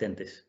asistentes.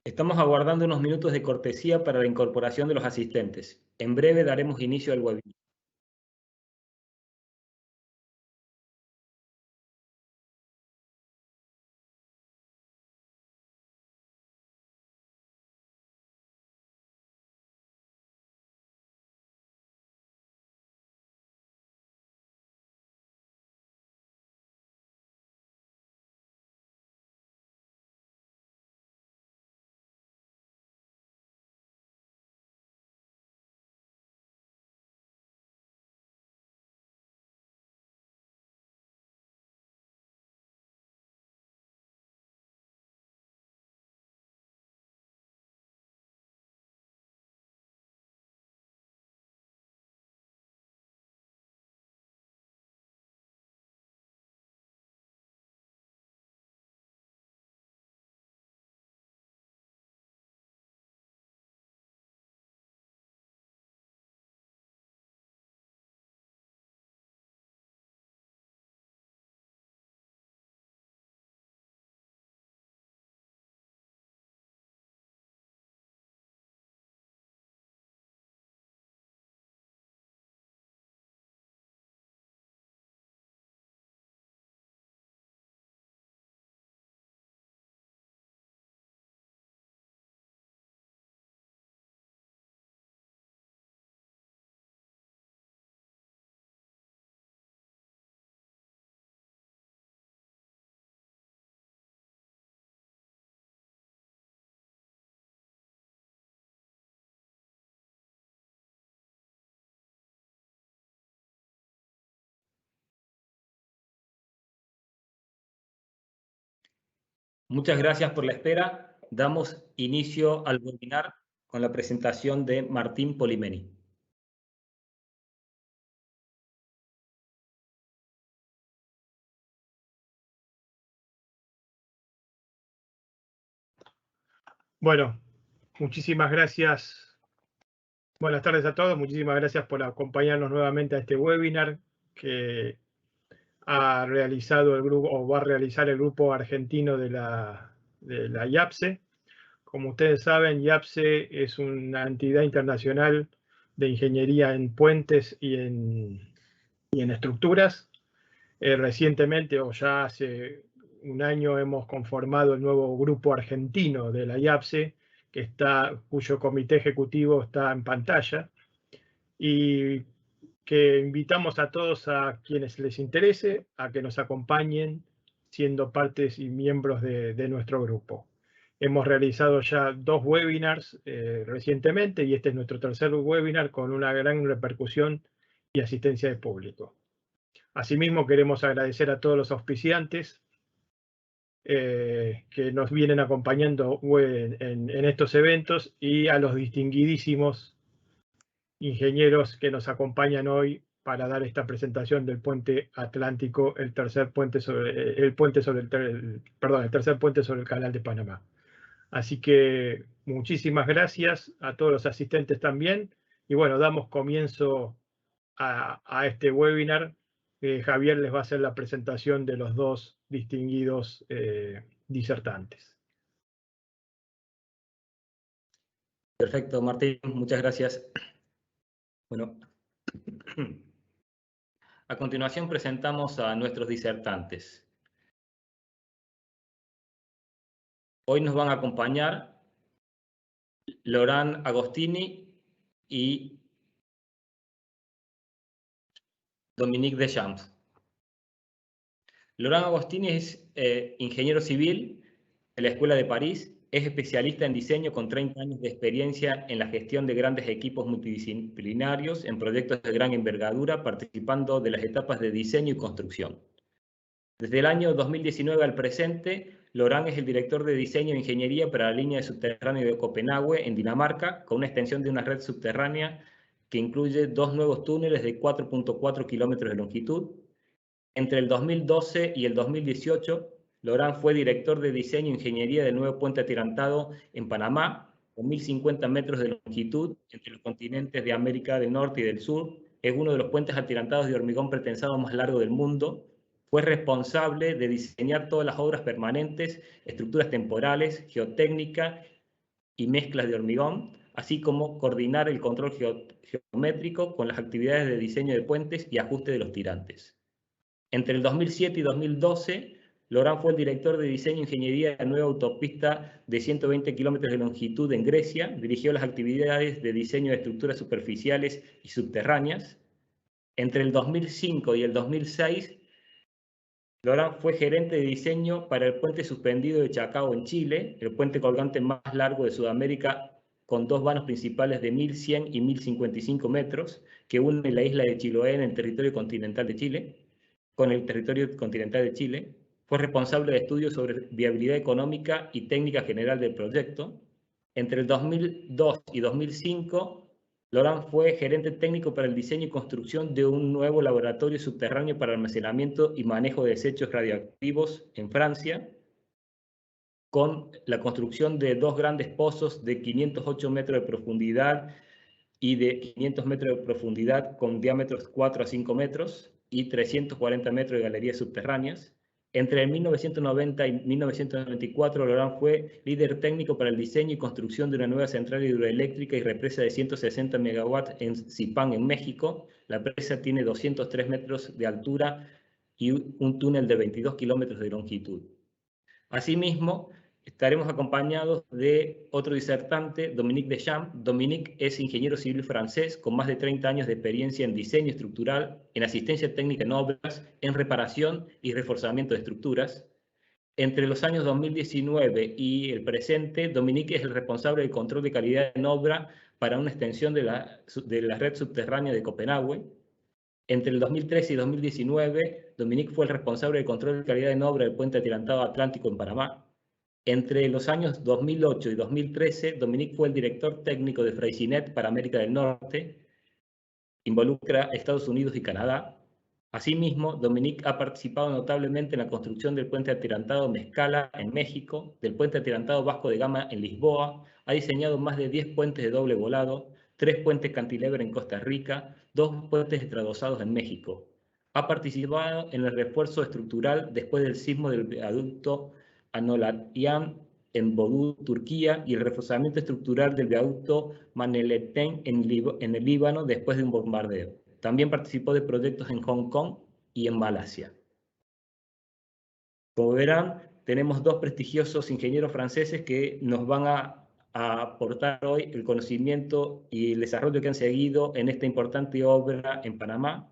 Estamos aguardando unos minutos de cortesía para la incorporación de los asistentes. En breve daremos inicio al webinar. Muchas gracias por la espera. Damos inicio al webinar con la presentación de Martín Polimeni. Bueno, muchísimas gracias. Buenas tardes a todos. Muchísimas gracias por acompañarnos nuevamente a este webinar que ha realizado el grupo, o va a realizar el grupo argentino de la IAPSE. Como ustedes saben, IAPSE es una entidad internacional de ingeniería en puentes y en estructuras. Recientemente, o ya hace un año, hemos conformado el nuevo grupo argentino de la IAPSE, cuyo comité ejecutivo está en pantalla, y que invitamos a todos, a quienes les interese, a que nos acompañen siendo partes y miembros de nuestro grupo. Hemos realizado ya 2 webinars recientemente, y este es nuestro tercer webinar con una gran repercusión y asistencia de público. Asimismo, queremos agradecer a todos los auspiciantes que nos vienen acompañando en estos eventos, y a los distinguidísimos ingenieros que nos acompañan hoy para dar esta presentación del puente atlántico, el tercer puente sobre el tercer puente sobre el Canal de Panamá. Así que muchísimas gracias a todos los asistentes también, y bueno, damos comienzo a este webinar. Javier les va a hacer la presentación de los dos distinguidos disertantes. Perfecto, Martín, muchas gracias. Bueno, a continuación presentamos a nuestros disertantes. Hoy nos van a acompañar Laurent Agostini y Dominique Deschamps. Laurent Agostini es ingeniero civil de la Escuela de París, es especialista en diseño con 30 años de experiencia en la gestión de grandes equipos multidisciplinarios en proyectos de gran envergadura, participando de las etapas de diseño y construcción. Desde el año 2019 al presente, Laurent es el director de diseño e ingeniería para la línea de subterráneo de Copenhague, en Dinamarca, con una extensión de una red subterránea que incluye 2 nuevos túneles de 4.4 kilómetros de longitud. Entre el 2012 y el 2018, Laurent fue director de diseño e ingeniería del nuevo puente atirantado en Panamá, con 1.050 metros de longitud entre los continentes de América del Norte y del Sur. Es uno de los puentes atirantados de hormigón pretensado más largo del mundo. Fue responsable de diseñar todas las obras permanentes, estructuras temporales, geotécnica y mezclas de hormigón, así como coordinar el control geométrico con las actividades de diseño de puentes y ajuste de los tirantes. Entre el 2007 y 2012, Laurent fue el director de diseño e ingeniería de la nueva autopista de 120 kilómetros de longitud en Grecia. Dirigió las actividades de diseño de estructuras superficiales y subterráneas. Entre el 2005 y el 2006, Laurent fue gerente de diseño para el puente suspendido de Chacao en Chile, el puente colgante más largo de Sudamérica, con 2 vanos principales de 1.100 y 1.055 metros, que unen la isla de Chiloé en el territorio continental de Chile con el territorio continental de Chile. Fue responsable de estudios sobre viabilidad económica y técnica general del proyecto. Entre el 2002 y 2005, Laurent fue gerente técnico para el diseño y construcción de un nuevo laboratorio subterráneo para almacenamiento y manejo de desechos radioactivos en Francia, con la construcción de 2 grandes pozos de 508 metros de profundidad y de 500 metros de profundidad con diámetros 4 a 5 metros y 340 metros de galerías subterráneas. Entre 1990 y 1994, Laurent fue líder técnico para el diseño y construcción de una nueva central hidroeléctrica y represa de 160 megawatts en Zipán, en México. La presa tiene 203 metros de altura y un túnel de 22 kilómetros de longitud. Asimismo, estaremos acompañados de otro disertante, Dominique Deschamps. Dominique es ingeniero civil francés con más de 30 años de experiencia en diseño estructural, en asistencia técnica en obras, en reparación y reforzamiento de estructuras. Entre los años 2019 y el presente, Dominique es el responsable del control de calidad en obra para una extensión de la red subterránea de Copenhague. Entre el 2013 y 2019, Dominique fue el responsable del control de calidad en obra del puente atirantado Atlántico en Panamá. Entre los años 2008 y 2013, Dominique fue el director técnico de Freycinet para América del Norte. Involucra a Estados Unidos y Canadá. Asimismo, Dominique ha participado notablemente en la construcción del puente atirantado Mezcala en México, del puente atirantado Vasco de Gama en Lisboa. Ha diseñado más de 10 puentes de doble volado, 3 puentes cantilever en Costa Rica, 2 puentes estradosados en México. Ha participado en el refuerzo estructural después del sismo del viaducto Anolayan en Bodú, Turquía, y el reforzamiento estructural del viaducto Maneleten en el Líbano después de un bombardeo. También participó de proyectos en Hong Kong y en Malasia. Como verán, tenemos 2 prestigiosos ingenieros franceses que nos van a aportar hoy el conocimiento y el desarrollo que han seguido en esta importante obra en Panamá.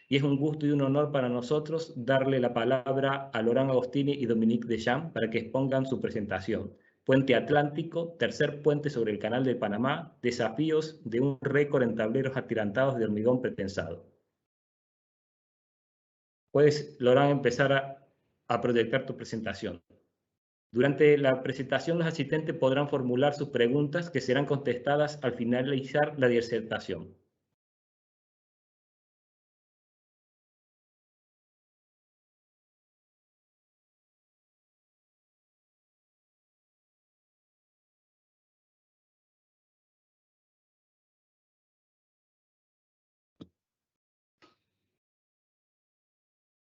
Y es un gusto y un honor para nosotros darle la palabra a Laurent Agostini y Dominique Deschamps para que expongan su presentación. Puente Atlántico, tercer puente sobre el Canal de Panamá, desafíos de un récord en tableros atirantados de hormigón pretensado. Puedes, Laurent, empezar a proyectar tu presentación. Durante la presentación, los asistentes podrán formular sus preguntas que serán contestadas al finalizar la disertación.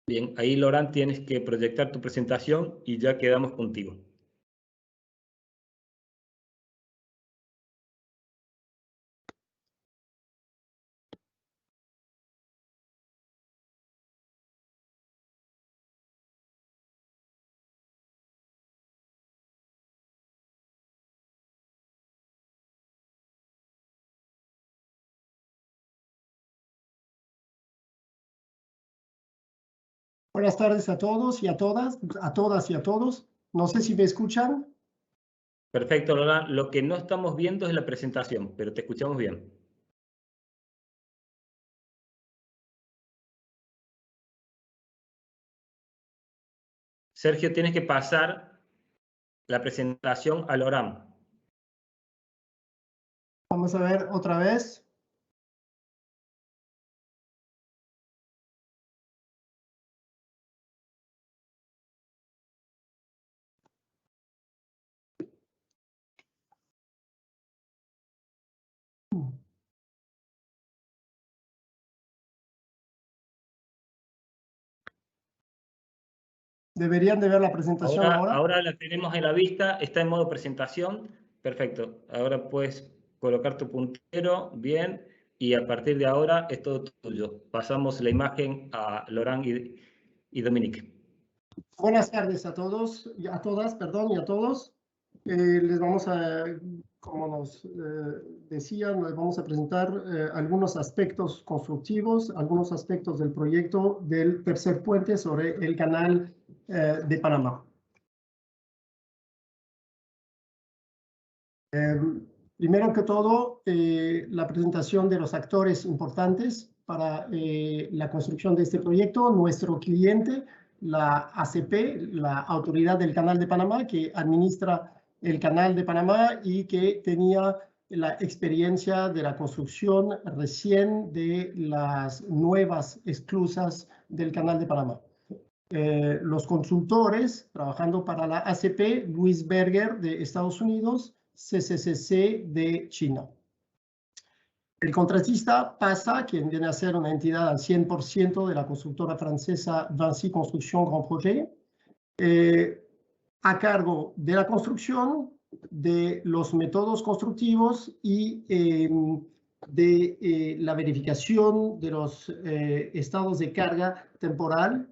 Bien, ahí, Laurent, tienes que proyectar tu presentación y ya quedamos contigo. Buenas tardes a todos y a todas y a todos. No sé si me escuchan. Perfecto, Laurent. Lo que no estamos viendo es la presentación, pero te escuchamos bien. Sergio, tienes que pasar la presentación a Laurent. Vamos a ver otra vez. Deberían de ver la presentación ahora. Ahora la tenemos en la vista, está en modo presentación. Perfecto. Ahora puedes colocar tu puntero, bien, y a partir de ahora es todo tuyo. Pasamos la imagen a Laurent y Dominique. Buenas tardes a todos, a todas, perdón, y a todos. Les vamos a, como nos decían, les vamos a presentar algunos aspectos constructivos, algunos aspectos del proyecto del tercer puente sobre el canal de Panamá. Primero que todo, la presentación de los actores importantes para la construcción de este proyecto. Nuestro cliente, la ACP, la Autoridad del Canal de Panamá, que administra el Canal de Panamá y que tenía la experiencia de la construcción recién de las nuevas esclusas del Canal de Panamá. Los consultores trabajando para la ACP, Luis Berger de Estados Unidos, CCCC de China. El contratista PASA, quien viene a ser una entidad al 100% de la constructora francesa Vinci Construction Grand Projet, a cargo de la construcción, de los métodos constructivos y de la verificación de los estados de carga temporal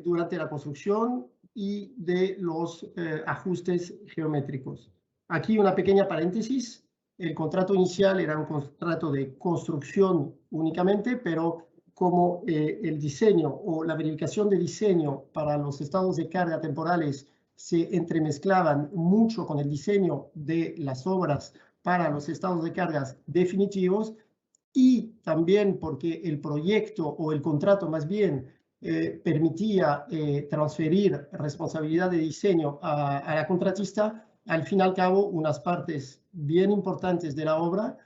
durante la construcción y de los ajustes geométricos. Aquí una pequeña paréntesis. El contrato inicial era un contrato de construcción únicamente, pero como el diseño o la verificación de diseño para los estados de carga temporales se entremezclaban mucho con el diseño de las obras para los estados de cargas definitivos, y también porque el proyecto o el contrato más bien permitía transferir responsabilidad de diseño a la contratista, al fin y al cabo unas partes bien importantes de la obra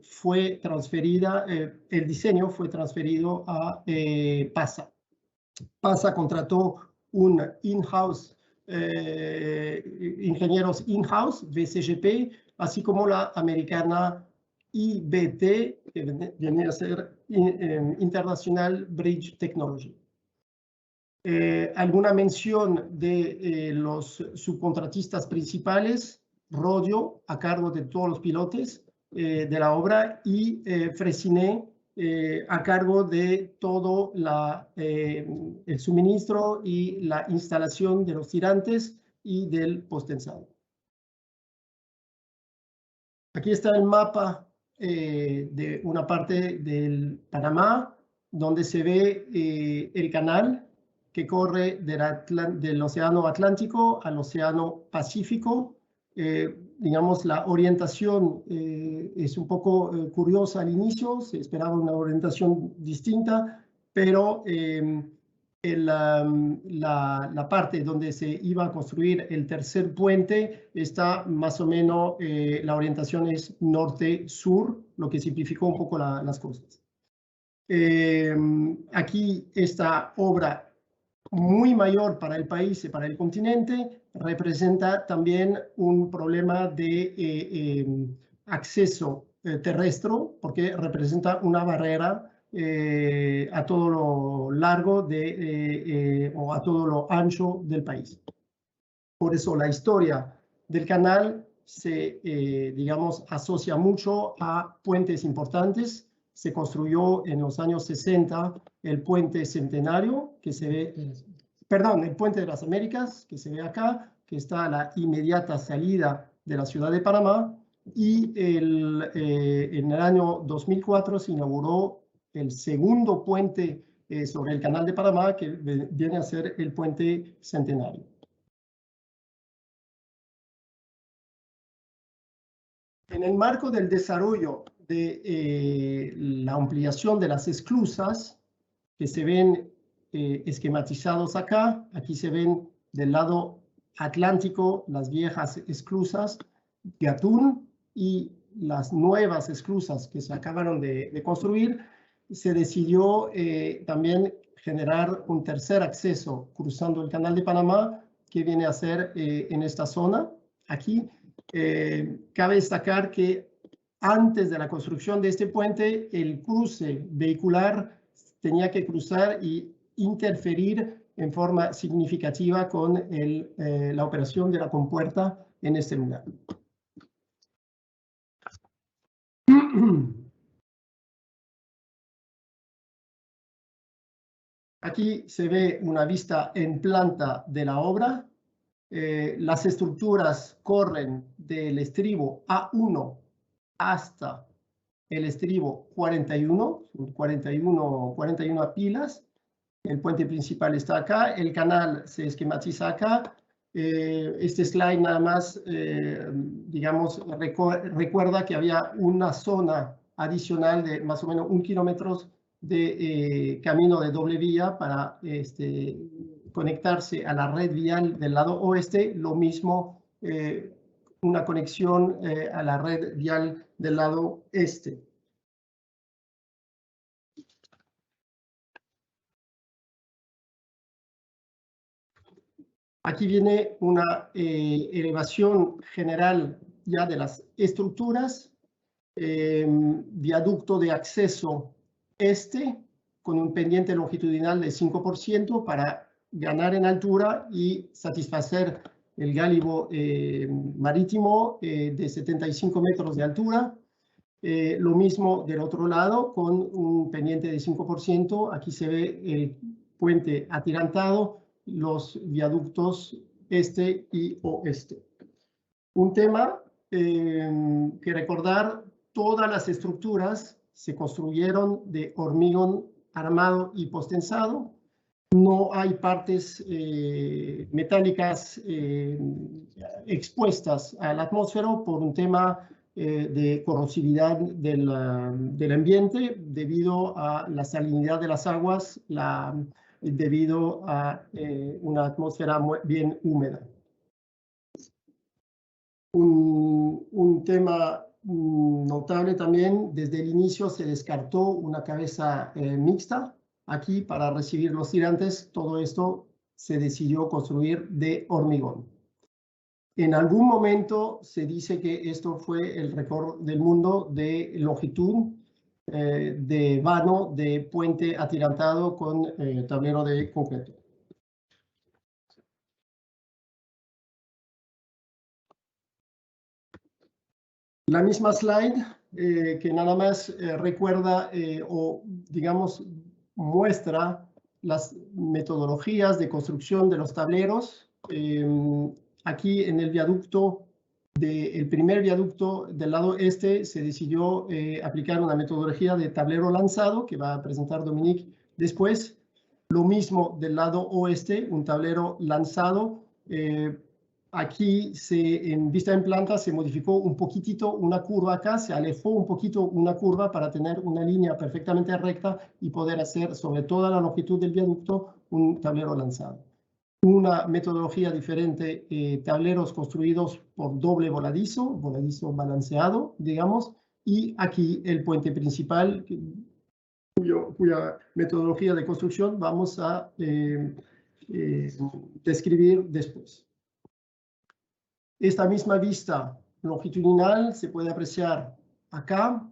fue transferida, el diseño fue transferido a PASA. PASA contrató un in-house, ingenieros in-house, VCGP, así como la americana IBT, que viene a ser International Bridge Technology. Alguna mención de los subcontratistas principales: Rodio, a cargo de todos los pilotes de la obra, y Freyssinet, a cargo de todo el suministro y la instalación de los tirantes y del postensado. Aquí está el mapa de una parte del Panamá, donde se ve el canal que corre del Océano Atlántico al Océano Pacífico. Digamos, la orientación es un poco curiosa al inicio, se esperaba una orientación distinta, pero la parte donde se iba a construir el tercer puente está más o menos, la orientación es norte-sur, lo que simplificó un poco las cosas. Aquí esta obra, muy mayor para el país y para el continente, representa también un problema de acceso terrestre, porque representa una barrera a todo lo largo o a todo lo ancho del país. Por eso la historia del canal se, digamos, asocia mucho a puentes importantes. Se construyó en los años 60 el puente Centenario, que se ve, perdón, el puente de las Américas, que se ve acá, que está a la inmediata salida de la ciudad de Panamá, y en el año 2004 se inauguró el segundo puente sobre el canal de Panamá, que viene a ser el puente Centenario. En el marco del desarrollo de la ampliación de las esclusas, que se ven esquematizados acá, aquí se ven del lado atlántico las viejas esclusas Gatún y las nuevas esclusas que se acabaron de construir, se decidió también generar un tercer acceso cruzando el Canal de Panamá, que viene a ser en esta zona, aquí. Cabe destacar que antes de la construcción de este puente, el cruce vehicular tenía que cruzar y interferir en forma significativa con la operación de la compuerta en este lugar. Aquí se ve una vista en planta de la obra. Las estructuras corren del estribo A1 hasta el estribo 41, 41 pilas. El puente principal está acá, el canal se esquematiza acá. Este slide nada más, digamos, recuerda que había una zona adicional de más o menos 1 kilómetro de camino de doble vía para conectarse a la red vial del lado oeste, lo mismo una conexión a la red vial del lado este. Aquí viene una elevación general ya de las estructuras, viaducto de acceso este, con un pendiente longitudinal de 5% para ganar en altura y satisfacer el gálibo marítimo de 75 metros de altura. Lo mismo del otro lado con un pendiente de 5%. Aquí se ve el puente atirantado, los viaductos este y oeste. Un tema que recordar, todas las estructuras se construyeron de hormigón armado y postensado. No hay partes metálicas expuestas a la atmósfera por un tema de corrosividad del ambiente debido a la salinidad de las aguas, debido a una atmósfera bien húmeda. Un tema notable también, desde el inicio se descartó una cabeza mixta. Aquí, para recibir los tirantes, todo esto se decidió construir de hormigón. En algún momento se dice que esto fue el récord del mundo de longitud de vano de puente atirantado con tablero de concreto. La misma slide que nada más recuerda o, digamos, muestra las metodologías de construcción de los tableros. Aquí en el viaducto, el primer viaducto del lado este, se decidió aplicar una metodología de tablero lanzado, que va a presentar Dominique después. Lo mismo del lado oeste, un tablero lanzado. Aquí, en vista en planta, se modificó un poquitito una curva acá, se alejó un poquito una curva para tener una línea perfectamente recta y poder hacer sobre toda la longitud del viaducto un tablero lanzado. Una metodología diferente, tableros construidos por doble voladizo balanceado, digamos, y aquí el puente principal, cuya metodología de construcción vamos a describir después. Esta misma vista longitudinal se puede apreciar acá.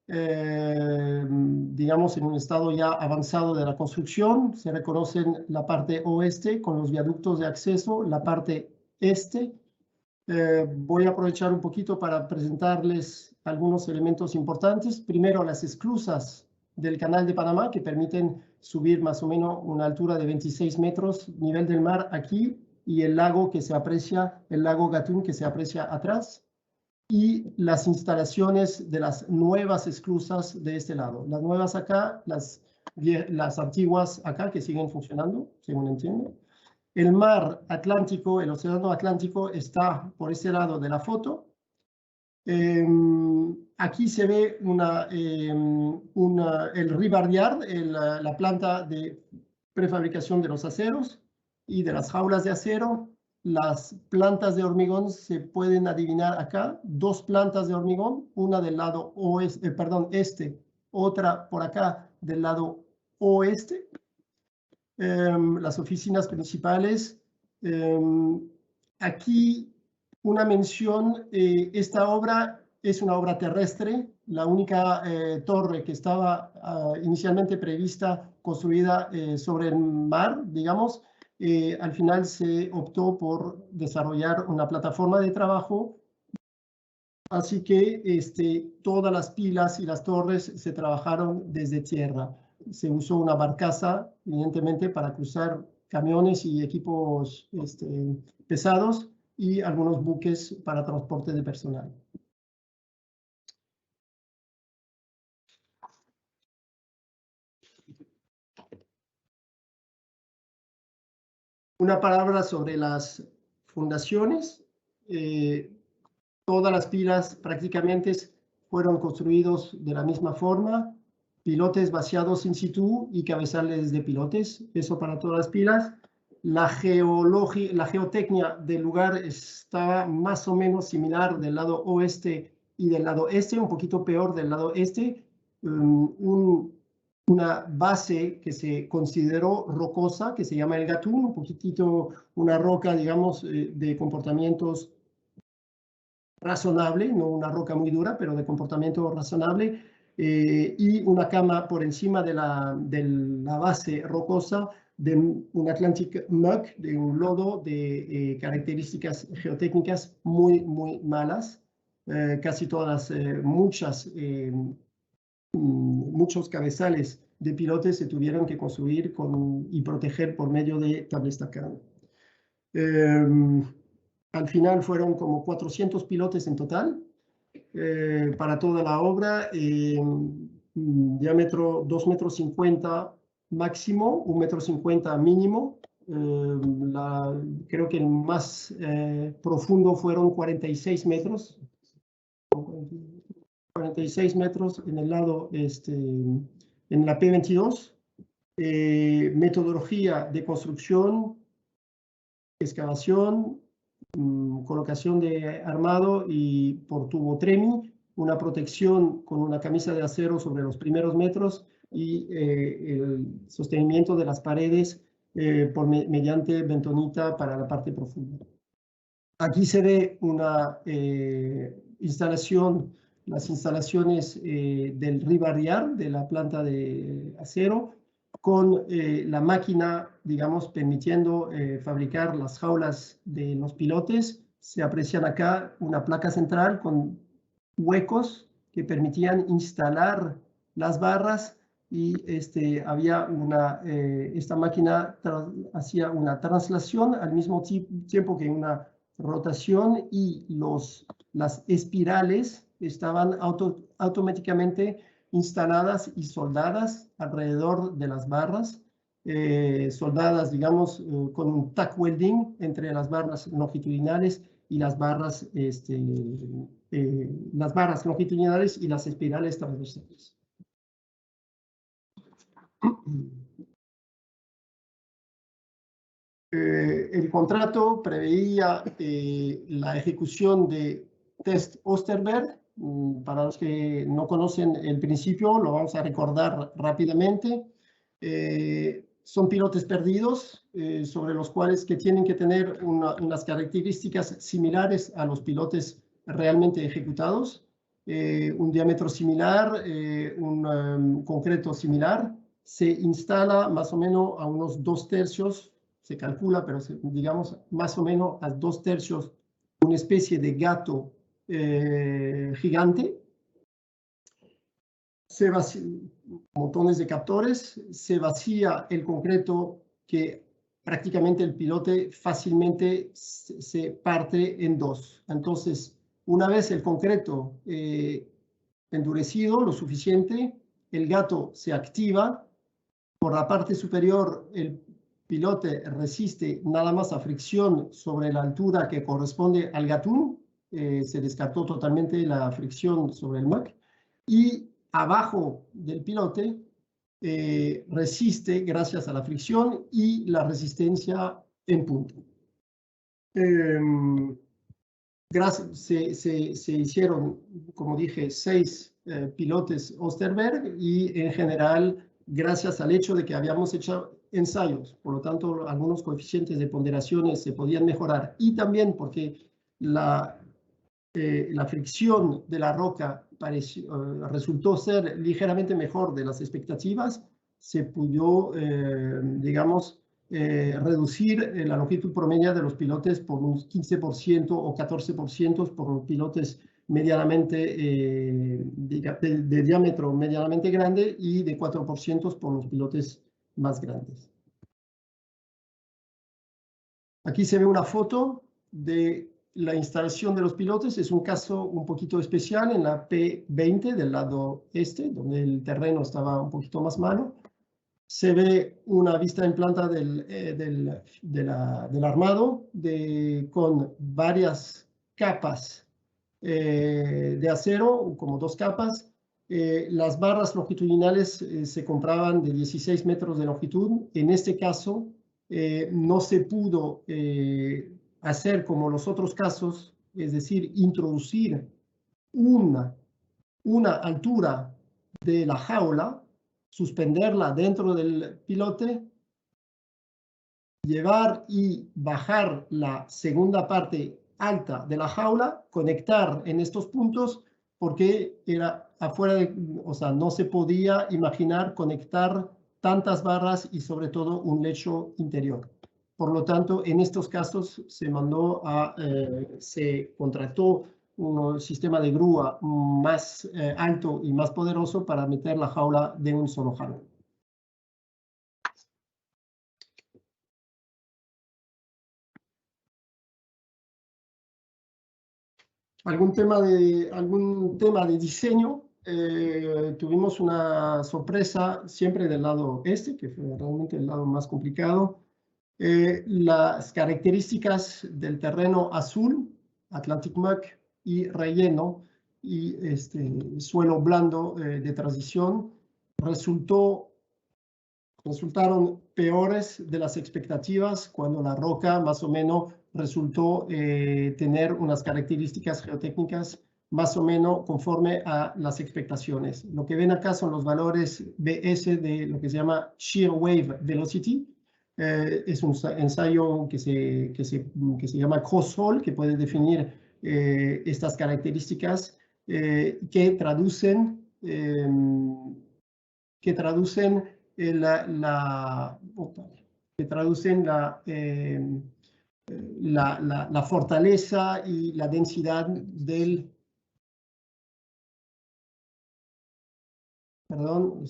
digamos, en un estado ya avanzado de la construcción. Se reconocen la parte oeste con los viaductos de acceso, la parte este. Voy a aprovechar un poquito para presentarles algunos elementos importantes. Primero, las esclusas del Canal de Panamá, que permiten subir más o menos una altura de 26 metros, nivel del mar aquí, y el lago que se aprecia, el lago Gatún que se aprecia atrás, y las instalaciones de las nuevas esclusas de este lado. Las nuevas acá, las antiguas acá, que siguen funcionando, según entiendo. El mar Atlántico, el océano Atlántico está por este lado de la foto. Aquí se ve el rebar yard, la planta de prefabricación de los aceros y de las jaulas de acero. Las plantas de hormigón se pueden adivinar acá, dos plantas de hormigón, una del lado este, otra por acá del lado oeste. Las oficinas principales. Aquí una mención, esta obra es una obra terrestre, la única torre que estaba inicialmente prevista, construida sobre el mar, digamos, al final se optó por desarrollar una plataforma de trabajo, así que todas las pilas y las torres se trabajaron desde tierra. Se usó una barcaza, evidentemente, para cruzar camiones y equipos pesados y algunos buques para transporte de personal. Una palabra sobre las fundaciones. Todas las pilas prácticamente fueron construidos de la misma forma. Pilotes vaciados in situ y cabezales de pilotes, eso para todas las pilas. La geotecnia del lugar estaba más o menos similar del lado oeste y del lado este, un poquito peor del lado este. Una base que se consideró rocosa, que se llama el Gatún, un poquitito una roca, digamos, de comportamientos razonable, no una roca muy dura, pero de comportamiento razonable. Y una cama por encima de la base rocosa de un Atlantic Muck, de un lodo de características geotécnicas muy, muy malas. Casi todas, muchos cabezales de pilotes se tuvieron que construir y proteger por medio de tabla estacada. Al final fueron como 400 pilotes en total para toda la obra, diámetro 2,50 metros máximo, 1,50 metros mínimo. Creo que el más profundo fueron 46 metros. 46 metros en el lado, en la P22. Metodología de construcción, excavación, colocación de armado y por tubo TREMI, una protección con una camisa de acero sobre los primeros metros y el sostenimiento de las paredes mediante bentonita para la parte profunda. Aquí se ve una instalación, las instalaciones del rebar yard, de la planta de acero, con la máquina, digamos, permitiendo fabricar las jaulas de los pilotes. Se aprecian acá una placa central con huecos que permitían instalar las barras y había esta máquina hacía una traslación al mismo tiempo que una rotación y las espirales estaban automáticamente instaladas y soldadas alrededor de las barras, soldadas, digamos, con un tack welding entre las barras longitudinales y las barras longitudinales y las espirales transversales. El contrato preveía la ejecución de test Osterberg. Para los que no conocen el principio, lo vamos a recordar rápidamente. Son pilotes perdidos sobre los cuales que tienen que tener unas características similares a los pilotes realmente ejecutados. un diámetro similar, un concreto similar, se instala más o menos a unos 2/3, se calcula, pero digamos más o menos a 2/3, una especie de gato gigante. Se vacía, montones de captores, se vacía el concreto que prácticamente el pilote fácilmente se parte en dos. Entonces, una vez el concreto endurecido lo suficiente, el gato se activa. Por la parte superior, el pilote resiste nada más a fricción sobre la altura que corresponde al gatún. Se descartó totalmente la fricción sobre el MUC. Y abajo del pilote resiste gracias a la fricción y la resistencia en punta. Se hicieron, como dije, 6 pilotes Osterberg y en general, gracias al hecho de que habíamos hecho ensayos, por lo tanto, algunos coeficientes de ponderaciones se podían mejorar y también porque la fricción de la roca resultó ser ligeramente mejor de las expectativas, se pudo, digamos, reducir la longitud promedio de los pilotes por un 15% o 14% por los pilotes medianamente, de diámetro medianamente grande y de 4% por los pilotes más grandes. Aquí se ve una foto de la instalación de los pilotes. Es un caso un poquito especial en la P20 del lado este, donde el terreno estaba un poquito más malo. Se ve una vista en planta del armado con varias capas de acero, como 2 capas. Las barras longitudinales se compraban de 16 metros de longitud. En este caso, no se pudo hacer como los otros casos, es decir, introducir una altura de la jaula, suspenderla dentro del pilote, llevar y bajar la segunda parte alta de la jaula, conectar en estos puntos, porque era afuera o sea, no se podía imaginar conectar tantas barras y sobre todo un lecho interior. Por lo tanto, en estos casos se contrató un sistema de grúa más alto y más poderoso para meter la jaula de un solo jalón. ¿Algún tema de diseño? Tuvimos una sorpresa siempre del lado este, que fue realmente el lado más complicado. Las características del terreno azul, Atlantic Muck, y relleno, y suelo blando de transición, resultaron peores de las expectativas cuando la roca más o menos resultó tener unas características geotécnicas más o menos conforme a las expectaciones. Lo que ven acá son los valores BS de lo que se llama Shear Wave Velocity. Es un ensayo que se llama Cross-Hall, que puede definir estas características que traducen la fortaleza y la densidad del... Perdón,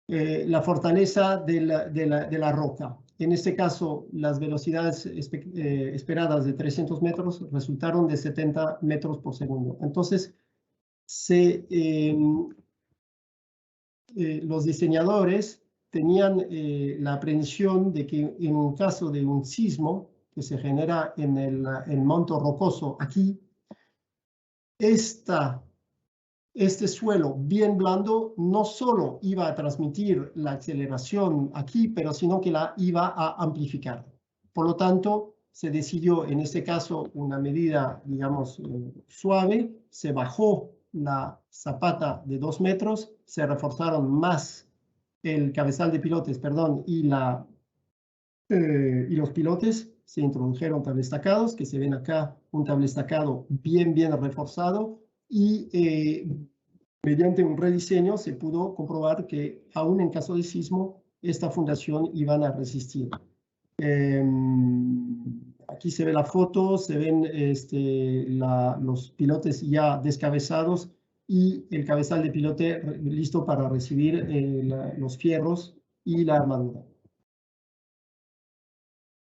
la fortaleza de la roca. En este caso, las velocidades esperadas de 300 metros resultaron de 70 metros por segundo. Entonces, los diseñadores tenían la aprehensión de que en un caso de un sismo que se genera en el manto rocoso aquí, este suelo bien blando no solo iba a transmitir la aceleración aquí, pero sino que la iba a amplificar. Por lo tanto, se decidió en este caso una medida, digamos, suave. Se bajó la zapata de 2 metros, se reforzaron más el cabezal de pilotes, perdón, y los pilotes. Se introdujeron tablestacados, que se ven acá, un tablestacado bien reforzado, y mediante un rediseño se pudo comprobar que aún en caso de sismo, esta fundación iban a resistir. Aquí se ve la foto, se ven los pilotes ya descabezados y el cabezal de pilote listo para recibir los fierros y la armadura.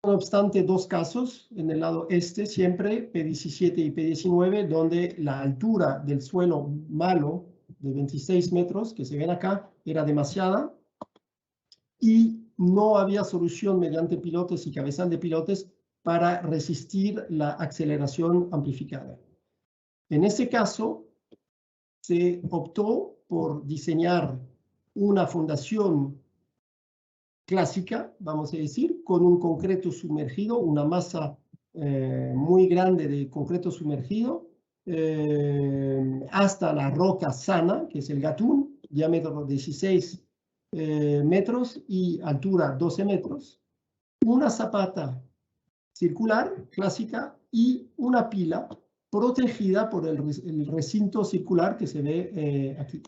No obstante, dos casos en el lado este, siempre P17 y P19, donde la altura del suelo malo de 26 metros que se ven acá era demasiada y no había solución mediante pilotes y cabezal de pilotes para resistir la aceleración amplificada. En ese caso, se optó por diseñar una fundación clásica, vamos a decir, con un concreto sumergido, una masa muy grande de concreto sumergido, hasta la roca sana, que es el gatún, diámetro 16 metros y altura 12 metros, una zapata circular clásica y una pila protegida por el recinto circular que se ve aquí.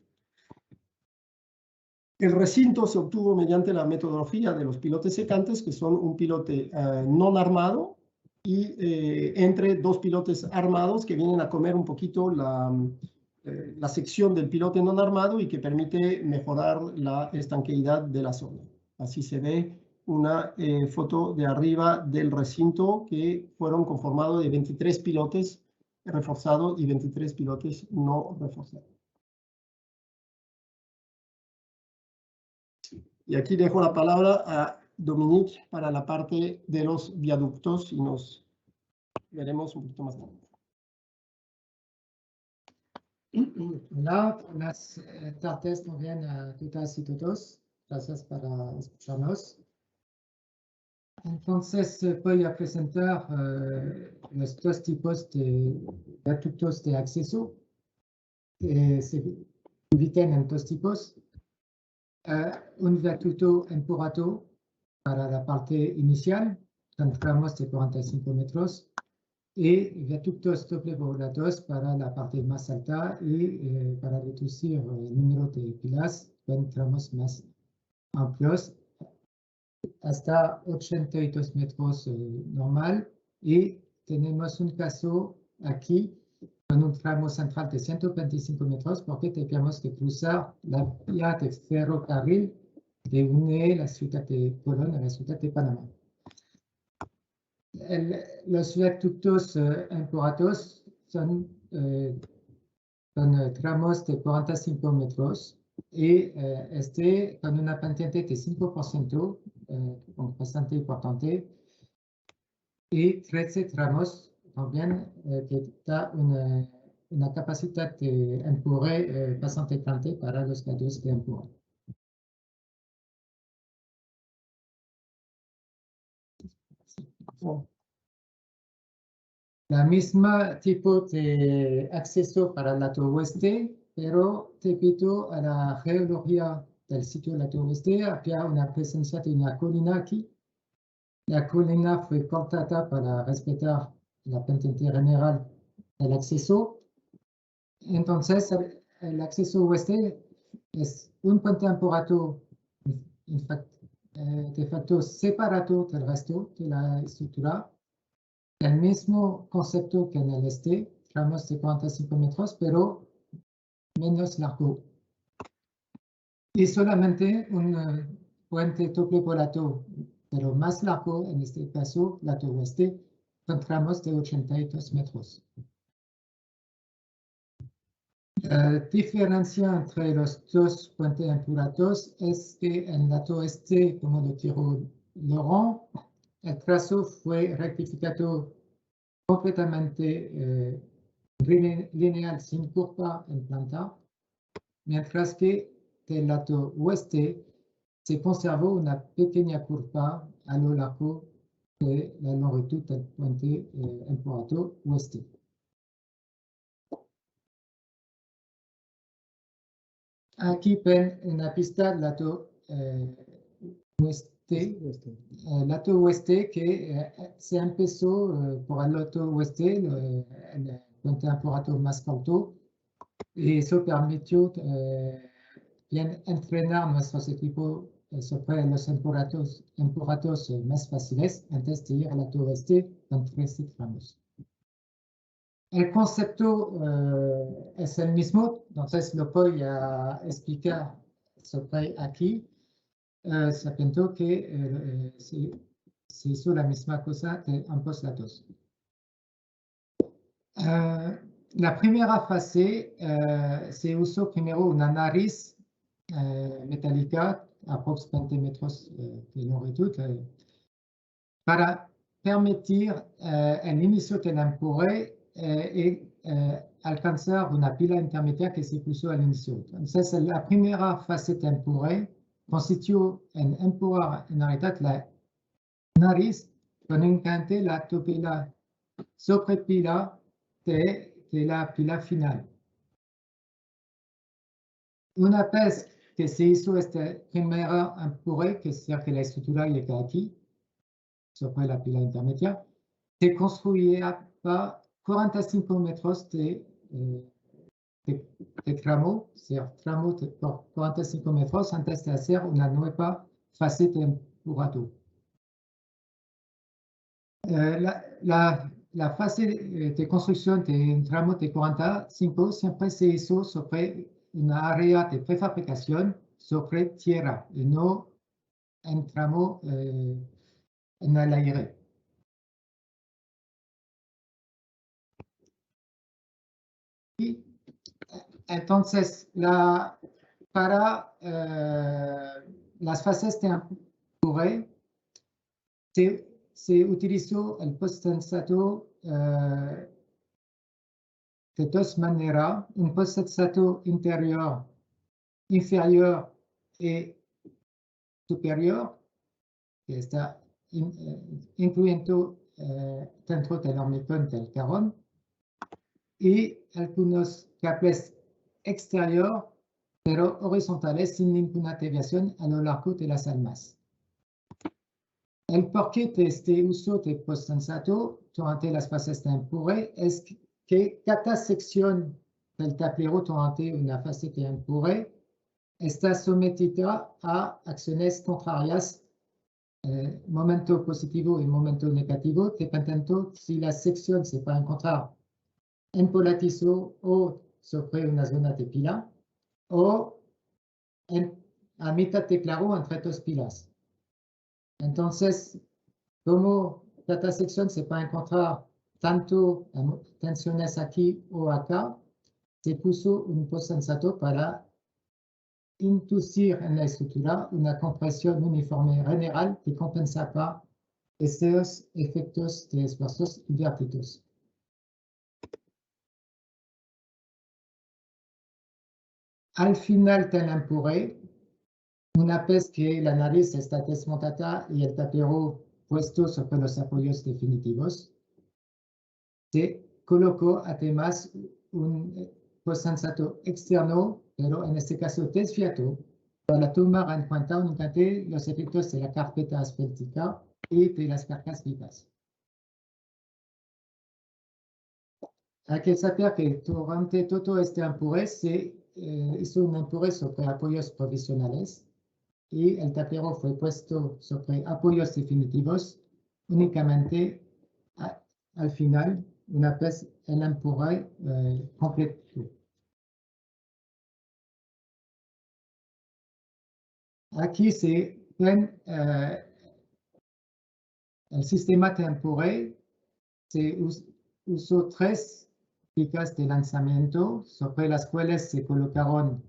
El recinto se obtuvo mediante la metodología de los pilotes secantes, que son un pilote no armado y entre dos pilotes armados que vienen a comer un poquito la sección del pilote no armado y que permite mejorar la estanqueidad de la zona. Así se ve una foto de arriba del recinto que fueron conformados de 23 pilotes reforzados y 23 pilotes no reforzados. Y aquí dejo la palabra a Dominique para la parte de los viaductos y nos veremos un poquito más tarde. Hola, buenas tardes también a todas y todos. Gracias por escucharnos. Entonces voy a presentar los dos tipos de viaductos de acceso. Se dividen en dos tipos. Un viaducto empurrado para la parte inicial, con tramos de 45 metros, y viaductos doble volados para la parte más alta y para reducir el número de pilas con tramos más amplios, hasta 82 metros normal. Y tenemos un caso aquí con un tramo central de 125 metros porque tenemos que cruzar la vía de ferrocarril que une la ciudad de Colón a la ciudad de Panamá. Los viaductos empurrados son con tramos de 45 metros y con una pendiente de 5%, bastante importante, y 13 tramos también que da una capacidad de empuje bastante grande para los casos de empuje. La misma tipo de acceso para el lado oeste, pero debido a la geología del sitio del lado oeste, había una presencia de una colina aquí. La colina fue cortada para respetar la pendiente general del acceso. Entonces, el acceso oeste es un puente empurrado de facto separado del resto de la estructura. El mismo concepto que en el este, tramos de 45 metros, pero menos largo. Y solamente un puente doble volado, pero más largo, en este caso, lado oeste, con tramos de 82 metros. La diferencia entre los dos puentes empurrados es que en el lado este, como lo dijo Laurent, el trazo fue rectificado completamente lineal sin curva en planta, mientras que del lado oeste se conservó una pequeña curva a lo largo de la longitud del puente empurrado oeste. Aquí ven una pista del lado oeste que se empezó por el lado oeste, el puente empurrado más corto, Y eso permitió bien entrenar nuestros equipos sobre los empurados más fáciles antes de ir a la tueste con 13 tramos. El concepto es el mismo, entonces lo voy a explicar sobre aquí, sabiendo que se hizo la misma cosa de ambos lados. La primera fase se usó primero una nariz metálica a aproximadamente 20 metros de longitud para permitir el inicio del empuje y alcanzar una pila intermedia que se puso al inicio. Entonces, la primera fase de empuje constituyó en empujar en realidad la nariz con encante la topila sobre pila de la pila final. Una vez que se hizo este primer empuje, que es decir que la estructura llega aquí, sobre la pila intermedia, se construía 45 metros de tramo, es decir, tramo por 45 metros antes de hacer una nueva fase de empujado. La fase de construcción de un tramo de 45 siempre se hizo sobre una área de prefabricación sobre tierra y no en tramo en el aire. Y entonces, para las fases de empuje, se utilizó el post-sensato de dos maneras, un post-sensato interior, inferior y superior, que está incluyendo dentro del hormigón del carbón, y algunos cables exteriores, pero horizontales sin ninguna deviación a lo largo de las almas. El porqué de este uso de post-sensato durante las fases de empuje es que cada sección del tablero durante una fase de empuje está sometida a acciones contrarias, momento positivo y momento negativo, dependiendo si la sección se va a encontrar en volatizo o sobre una zona de pila o a mitad de claro entre dos pilas. Entonces, como cada sección se va a encontrar tanto tensiones aquí o acá, se puso un post-sensato para inducir en la estructura una compresión uniforme general que compensaba estos efectos de esfuerzos invertidos. Al final del empuje, una vez que la nariz está desmontada y el tablero puesto sobre los apoyos definitivos, se colocó además un post-sensato externo, pero en este caso desviado, para tomar en cuenta únicamente los efectos de la carpeta asfáltica y de las cargas vivas. Hay que saber que durante todo este empuje se hizo un empuje sobre apoyos provisionales y el tablero fue puesto sobre apoyos definitivos únicamente al final, una vez el empuje completo. Aquí se ven el sistema de empuje. Se usó 3 picas de lanzamiento sobre las cuales se colocaron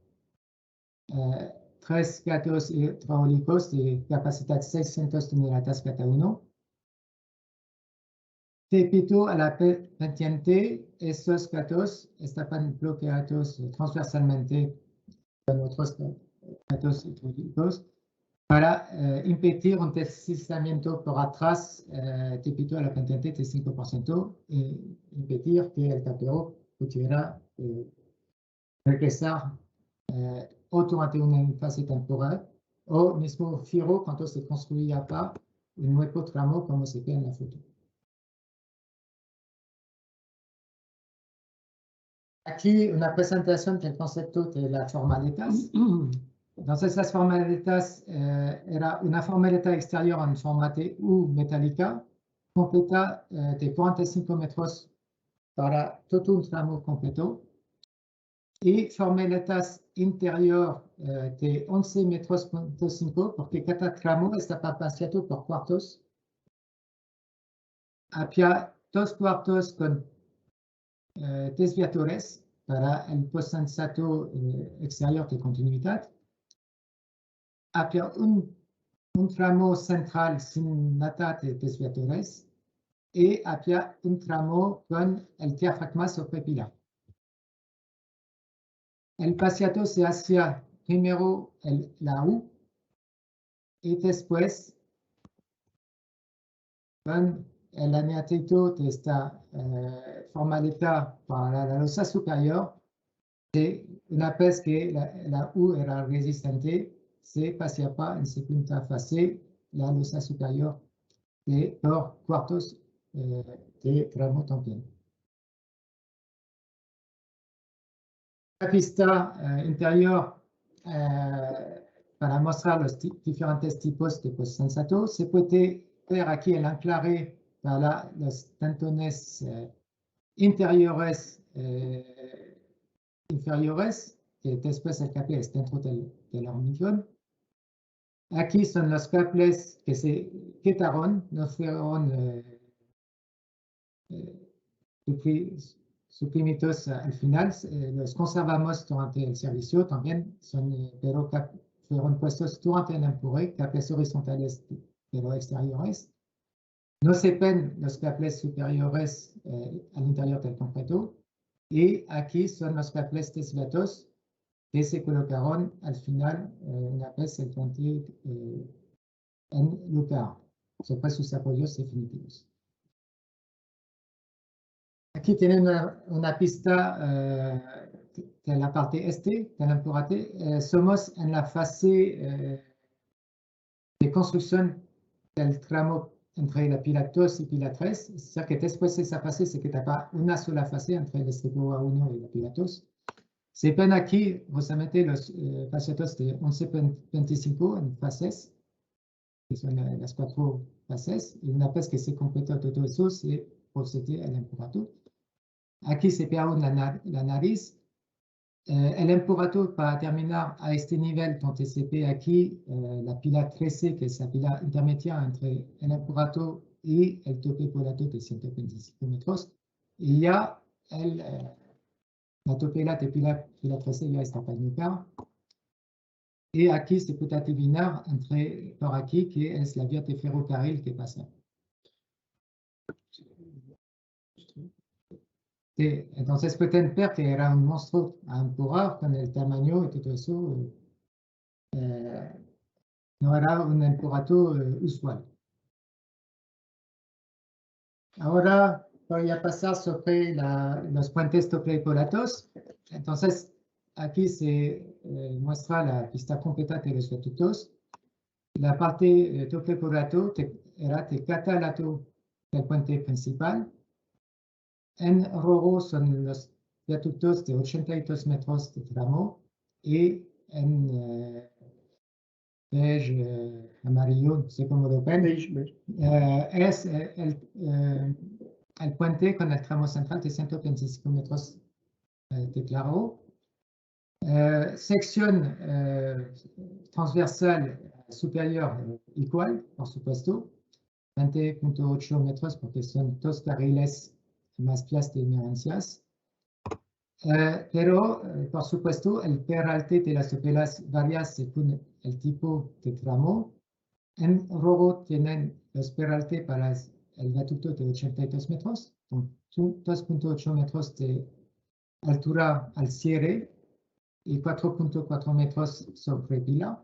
3 gatos hidráulicos de capacidad 600 toneladas cada uno. Debido a la pendiente, estos gatos estaban bloqueados transversalmente con otros gatos hidráulicos para impedir un deslizamiento por atrás debido a la pendiente de 5% y impedir que el tablero pudiera regresar o durante una fase temporal o mismo fijo cuando se construía para un nuevo tramo como se ve en la foto. aquí una presentación del concepto de la formaletas. Entonces, las formaletas era una formaleta exterior en formato U metálica, completa de 45 metros para todo un tramo completo, y formaletas interior de 11 metros punto 5, porque cada tramo está paseado por cuartos. Había 2 cuartos con desviadores para el post-sensato exterior de continuidad. Había un tramo central sin nada de desviadores y había un tramo con el diafragma sobre pila. El paseado se hacía primero la U y después con el añadido de esta formaleta para la losa superior. Una vez que la U era resistente, se paseaba en segunda fase la losa superior por cuartos de tramo también. La pista interior para mostrar los diferentes tipos de post-sensato. Se puede ver aquí el anclaje para los tentones interiores inferiores, que después el cable es dentro del hormigón. Aquí son los cables que se quitaron, no fueron suprimidos al final. Los conservamos durante el servicio también, pero fueron puestos durante el empuje, cables horizontales pero exteriores. No se ven los cables superiores al interior del concreto. Y aquí son los cables desviados que se colocaron al final una vez el puente en lugar, sobre sus apoyos definitivos. Aquí tienen una pista de la parte este del empurrate. Somos en la fase de construcción del tramo entre la pila 2 y pila 3. Es decir, que después de esa fase se quedaba una sola fase entre el estribo A1 y la pila 2. Se ven aquí justamente los paseados de 11.25 en fases, que son las 4 fases. Y una vez que se completa todo eso, se procede al empurrado. Aquí se ve aún la nariz. El empurrado para terminar a este nivel, donde se ve aquí la pila 13, que es la pila intermedia entre el empurrado y el tope polato de 125 metros. Y ya la topela de pila 13 ya está planificada. Y aquí se puede adivinar por aquí que es la vía de ferrocarril que pasa. Entonces pueden ver que era un monstruo a empujar con el tamaño y todo eso. No era un empurrado usual. Ahora voy a pasar sobre los puentes tople-polatos. Entonces aquí se muestra la pista completa de los viaductos. La parte tople-polato era de cada lado del puente principal. En rojo son los viaductos de 82 metros de tramo y en beige, amarillo, no sé cómo lo ven, es el puente con el tramo central de 125 metros de claro. Sección transversal superior igual, por supuesto, 20.8 metros porque son 2 carriles más vías de emergencias. Pero, por supuesto, el peralte de las topelas varía según el tipo de tramo. En rojo tienen los peralte para el viaducto de 82 metros, 2.8 metros de altura al cierre y 4.4 metros sobre pila.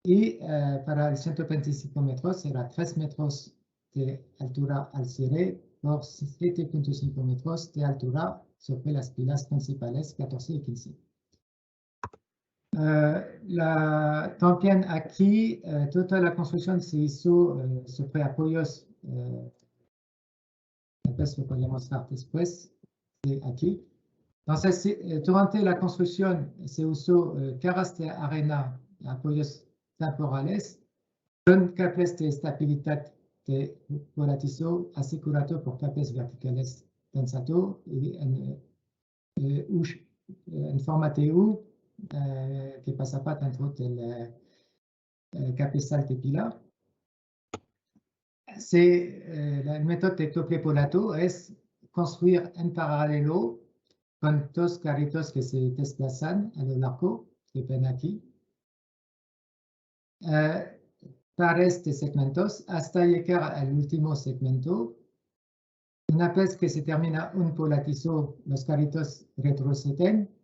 Y para el 125 metros era 3 metros de altura al cierre por 7.5 metros de altura sobre las pilas principales 14 y 15. También aquí toda la construcción se hizo sobre apoyos, tal vez lo podemos mostrar después, de aquí. Entonces, durante la construcción se usó caras de arena, apoyos temporales, con cables de estabilidad de volatizo asegurado por cables verticales pensados en forma U que pasaba dentro del cabezal de pila. El método de doble polato es construir en paralelo con dos carritos que se desplazan a lo largo, que ven aquí, pares de segmentos hasta llegar al último segmento. Una vez que se termina un polatizo, los carritos retroceden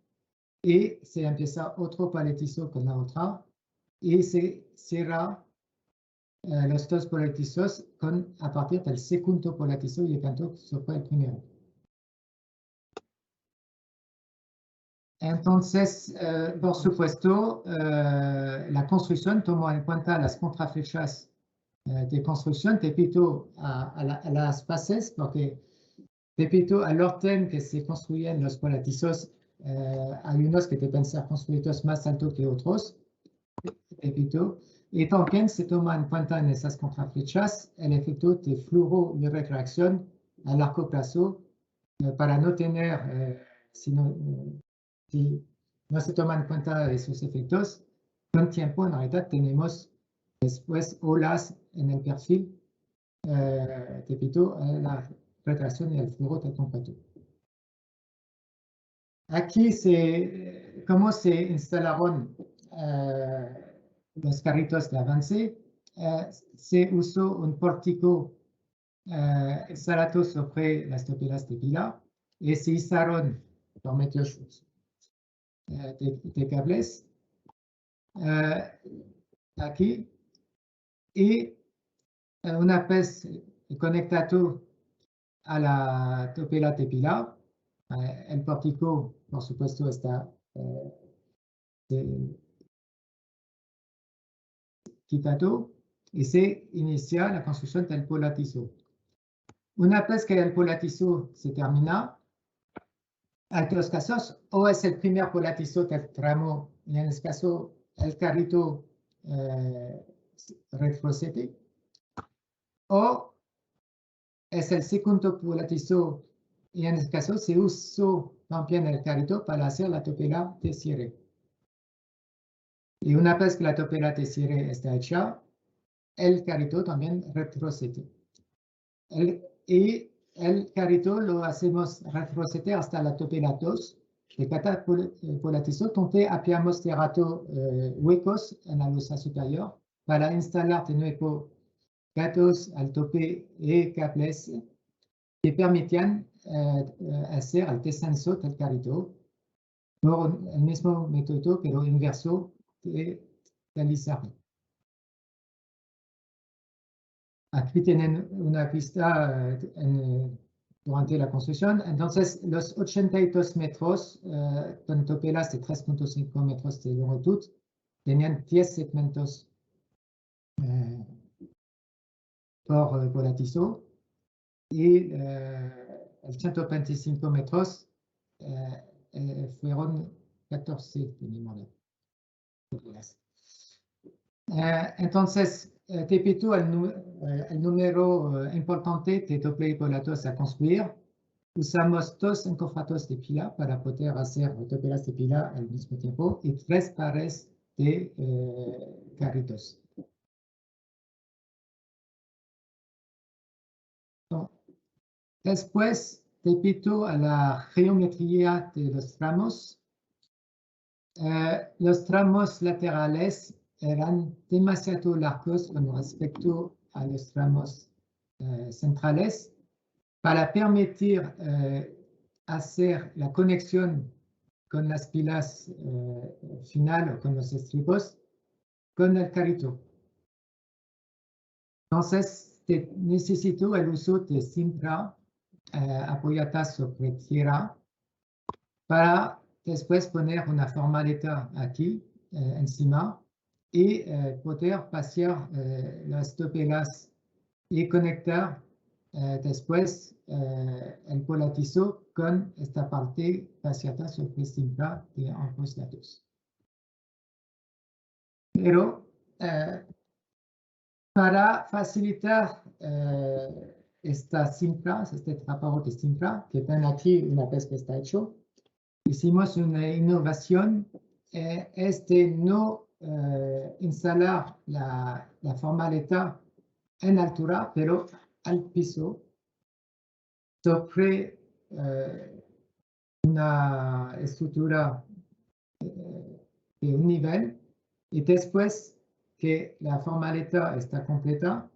y se empieza otro polatizo con la otra y se cierra los dos polatizos a partir del segundo polatizo llegando sobre el primero. Entonces, por supuesto, la construcción tomó en cuenta las contraflechas de construcción debido a las bases, porque debido al orden que se construyen los volatizos, hay unos que deben ser construidos más altos que otros, y también se toma en cuenta en esas contraflechas el efecto de flujo y retracción a largo plazo para no tener, si no se toman en cuenta esos efectos, con tiempo en realidad tenemos después olas en el perfil debido a la retracción y el flujo de temperatura. Aquí cómo se instalaron los carritos de avance. Se usó un pórtico instalado sobre las toperas de pila y se instalaron por medio de cables aquí, y una vez conectado a la topera de pila, el pórtico, por supuesto, está quitado y se inicia la construcción del polatizo. Una vez que el polatizo se termina, en dos casos, o es el primer polatizo del tramo, y en este caso el carrito retrocede, o es el segundo polatizo, y en este caso se usó también el carrito para hacer la topera de cierre. Y una vez que la topera de cierre está hecha, el carrito también retrocede. Y el carrito lo hacemos retroceder hasta la topera 2 de cada polatizo, donde habíamos cerrado huecos en la losa superior para instalar de nuevo gatos al tope y cables que permitían hacer el descenso del carrito por el mismo método, pero inverso de Lizardi. Aquí tienen una vista durante la construcción. Entonces, los 82 metros con topelas de 3.5 metros de longitud tenían 10 segmentos por volatizo, y el 125 metros fueron 14 de memoria. Entonces, debido al número importante de doble polatos a construir, usamos 2 encofrados de pila para poder hacer toperas de pila al mismo tiempo y 3 pares de carritos. Después, debido a la geometría de los tramos laterales eran demasiado largos con respecto a los tramos centrales para permitir hacer la conexión con las pilas final o con los estribos con el carrito. Entonces, necesito el uso de cinta apoyada sobre tierra para después poner una formaleta aquí encima y poder pasar las topelas y conectar después el volatizo con esta parte vaciada sobre simple de ambos lados. Pero para facilitar este trabajo de simple, que ven aquí una vez que está hecho, hicimos una innovación, es de no instalar la formaleta en altura, pero al piso, sobre una estructura de un nivel, y después que la formaleta está completa,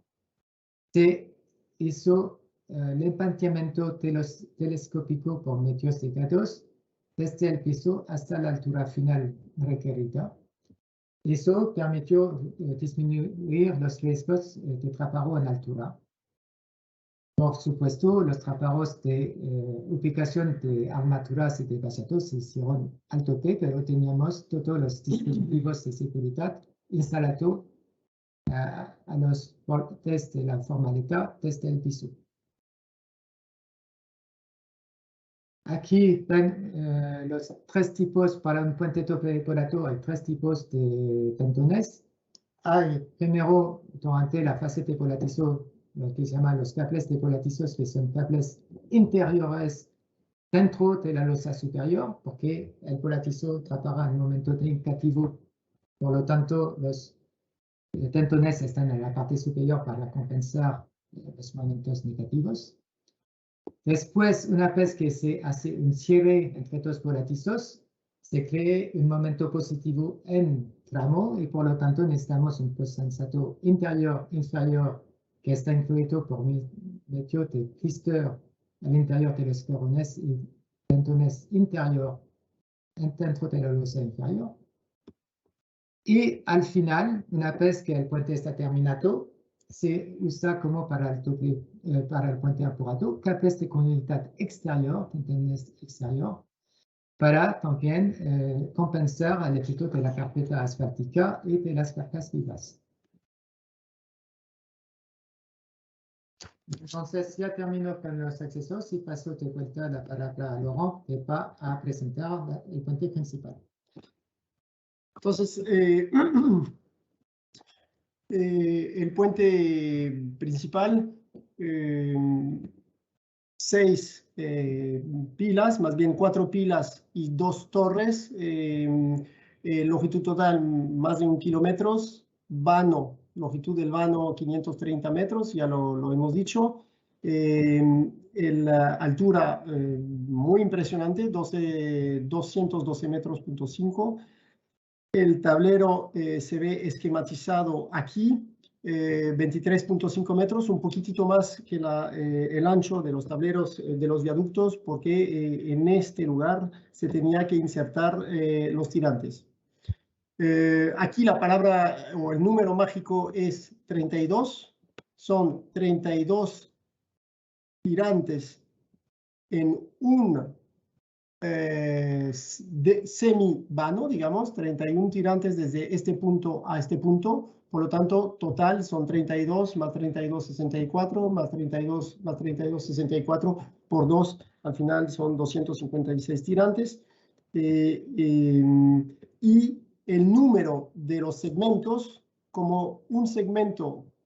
se hizo el levantamiento telescópico por medios de grados desde el piso hasta la altura final requerida. Eso permitió disminuir los riesgos de trabajo en altura. Por supuesto, los trabajos de ubicación de armaturas y de vaciados se hicieron al tope, pero teníamos todos los dispositivos de seguridad instalados a los bordes de la formaleta desde el piso. Aquí ven los tres tipos para un puente doble epolato. Hay tres tipos de tentones. Hay primero, durante la fase de volatizo, lo que se llaman los cables de volatizos, que son cables interiores dentro de la losa superior, porque el volatizo tratará en un momento negativo. Por lo tanto, los tentones están en la parte superior para compensar los momentos negativos. Después, una vez que se hace un cierre entre dos volatizos, se crea un momento positivo en tramo y por lo tanto necesitamos un condensador interior-inferior que está incluido por medio de twister al interior de los corones y tentones interior dentro de la losa inferior. Y al final, una vez que el puente está terminado, se usa como para el puente apurado, cables de continuidad exterior, tentones exterior, para también compensar el efecto de la carpeta asfáltica y de las placas vivas. Entonces, ya termino con los accesos y paso de vuelta la palabra a Laurent, que va a presentar el puente principal. Entonces, el puente principal, 6 pilas, más bien 4 pilas y 2 torres, longitud total más de 1 kilómetro, vano, longitud del vano 530 metros, ya lo hemos dicho, la altura muy impresionante, 212 metros, .5. El tablero se ve esquematizado aquí, 23.5 metros, un poquitito más que el ancho de los tableros de los viaductos, porque en este lugar se tenía que insertar los tirantes. Aquí la palabra o el número mágico es 32, son 32 tirantes en un semi-vano, digamos, 31 tirantes desde este punto a este punto, por lo tanto, total son 32 más 32, 64, más 32, más 32, 64, por 2, al final son 256 tirantes, y el número de los segmentos, como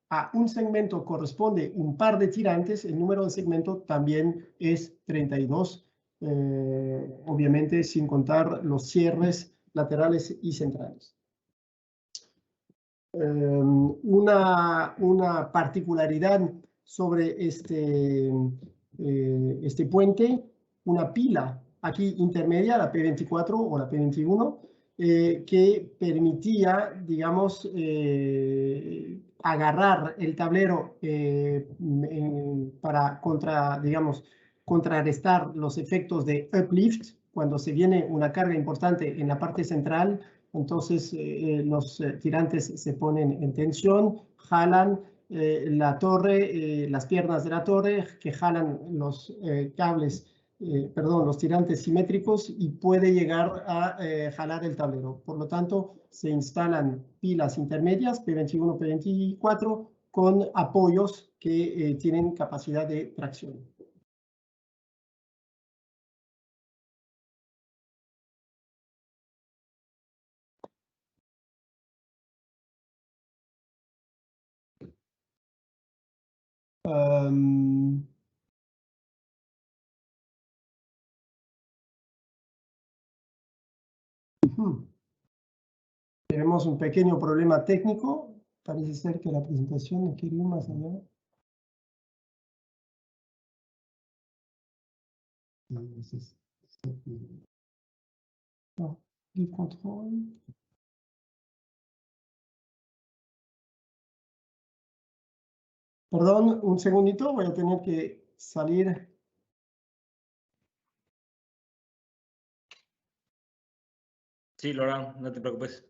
a un segmento corresponde un par de tirantes, el número de segmento también es 32, obviamente sin contar los cierres laterales y centrales. Una particularidad sobre este puente, una pila aquí intermedia, la P24 o la P21, que permitía, digamos, agarrar el tablero para contrarrestar los efectos de uplift cuando se viene una carga importante en la parte central. Entonces los tirantes se ponen en tensión, jalan la torre, las piernas de la torre, que jalan los los tirantes simétricos y puede llegar a jalar el tablero. Por lo tanto, se instalan pilas intermedias, P21, P24, con apoyos que tienen capacidad de tracción. Tenemos un pequeño problema técnico. Parece ser que la presentación no quiere ir más allá. No, give control. Perdón, un segundito, voy a tener que salir. Sí, Laurent, no te preocupes.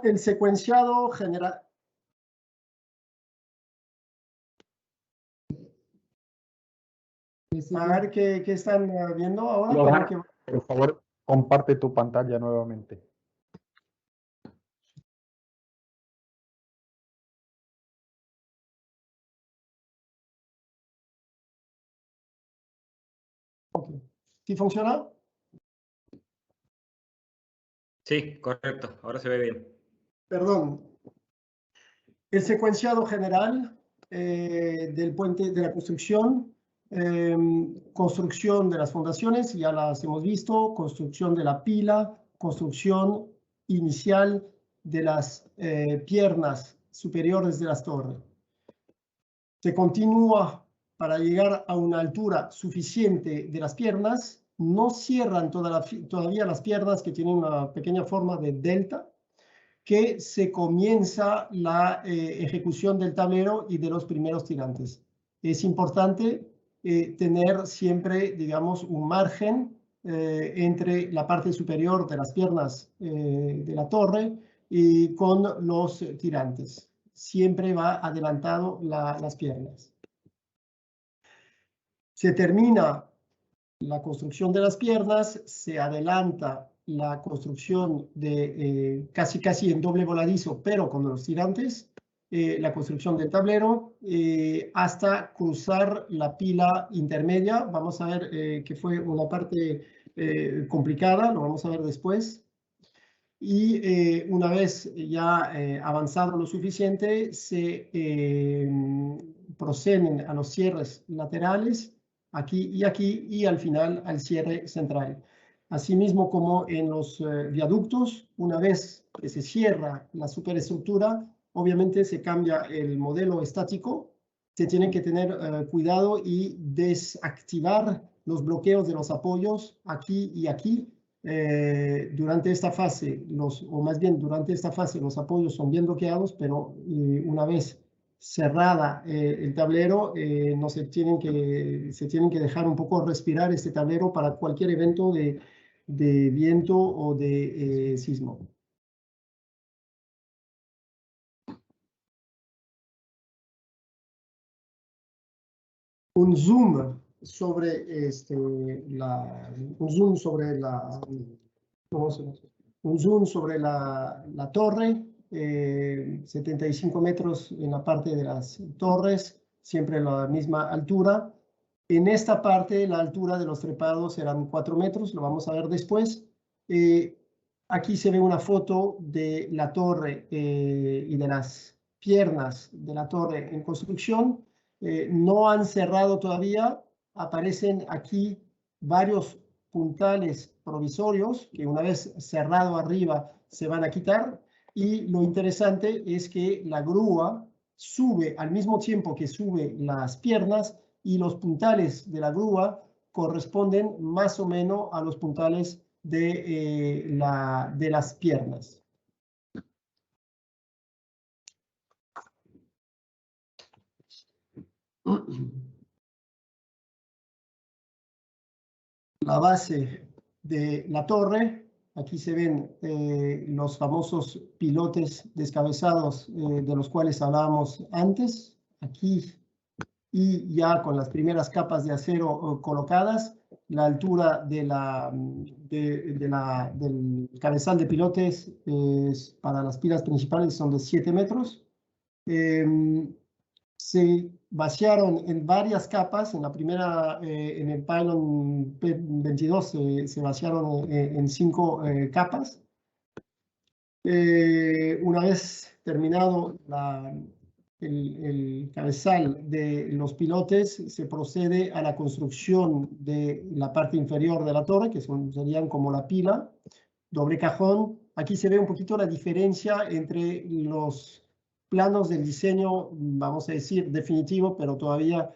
El secuenciado general. A ver qué están viendo ahora. Laurent, por favor, comparte tu pantalla nuevamente. Okay. ¿Sí funciona? Sí, correcto. Ahora se ve bien. Perdón. El secuenciado general del puente de la construcción, construcción de las fundaciones, ya las hemos visto, construcción de la pila, construcción inicial de las piernas superiores de las torres. Se continúa para llegar a una altura suficiente de las piernas, no cierran todavía las piernas que tienen una pequeña forma de delta, que se comienza la ejecución del tablero y de los primeros tirantes. Es importante tener siempre, digamos, un margen entre la parte superior de las piernas de la torre y con los tirantes. Siempre va adelantado las piernas. Se termina la construcción de las piernas, se adelanta la construcción de casi en doble voladizo, pero con los tirantes, la construcción del tablero, hasta cruzar la pila intermedia. Vamos a ver que fue una parte complicada, lo vamos a ver después. Y una vez ya avanzado lo suficiente, se proceden a los cierres laterales, aquí, y al final al cierre central. Asimismo, como en los viaductos, una vez que se cierra la superestructura, obviamente se cambia el modelo estático. Se tiene que tener cuidado y desactivar los bloqueos de los apoyos aquí y aquí. Durante esta fase, durante esta fase los apoyos son bien bloqueados, pero una vez cerrada el tablero, no se tienen que dejar un poco respirar este tablero para cualquier evento de viento o de sismo. Un zoom sobre la torre, 75 metros en la parte de las torres, siempre a la misma altura. En esta parte la altura de los trepados eran 4 metros, lo vamos a ver después. Aquí se ve una foto de la torre y de las piernas de la torre en construcción. No han cerrado todavía, aparecen aquí varios puntales provisorios que una vez cerrado arriba se van a quitar, y lo interesante es que la grúa sube al mismo tiempo que sube las piernas, y los puntales de la grúa corresponden más o menos a los puntales de las piernas. La base de la torre Aquí se ven los famosos pilotes descabezados de los cuales hablábamos antes. Aquí, y ya con las primeras capas de acero colocadas, la altura del cabezal de pilotes para las pilas principales son de 7 metros. Se vaciaron en varias capas. En la primera, en el pylon P22, se vaciaron en 5 capas. Una vez terminado el cabezal de los pilotes, se procede a la construcción de la parte inferior de la torre, que serían como la pila, doble cajón. Aquí se ve un poquito la diferencia entre los planos del diseño, vamos a decir, definitivo, pero todavía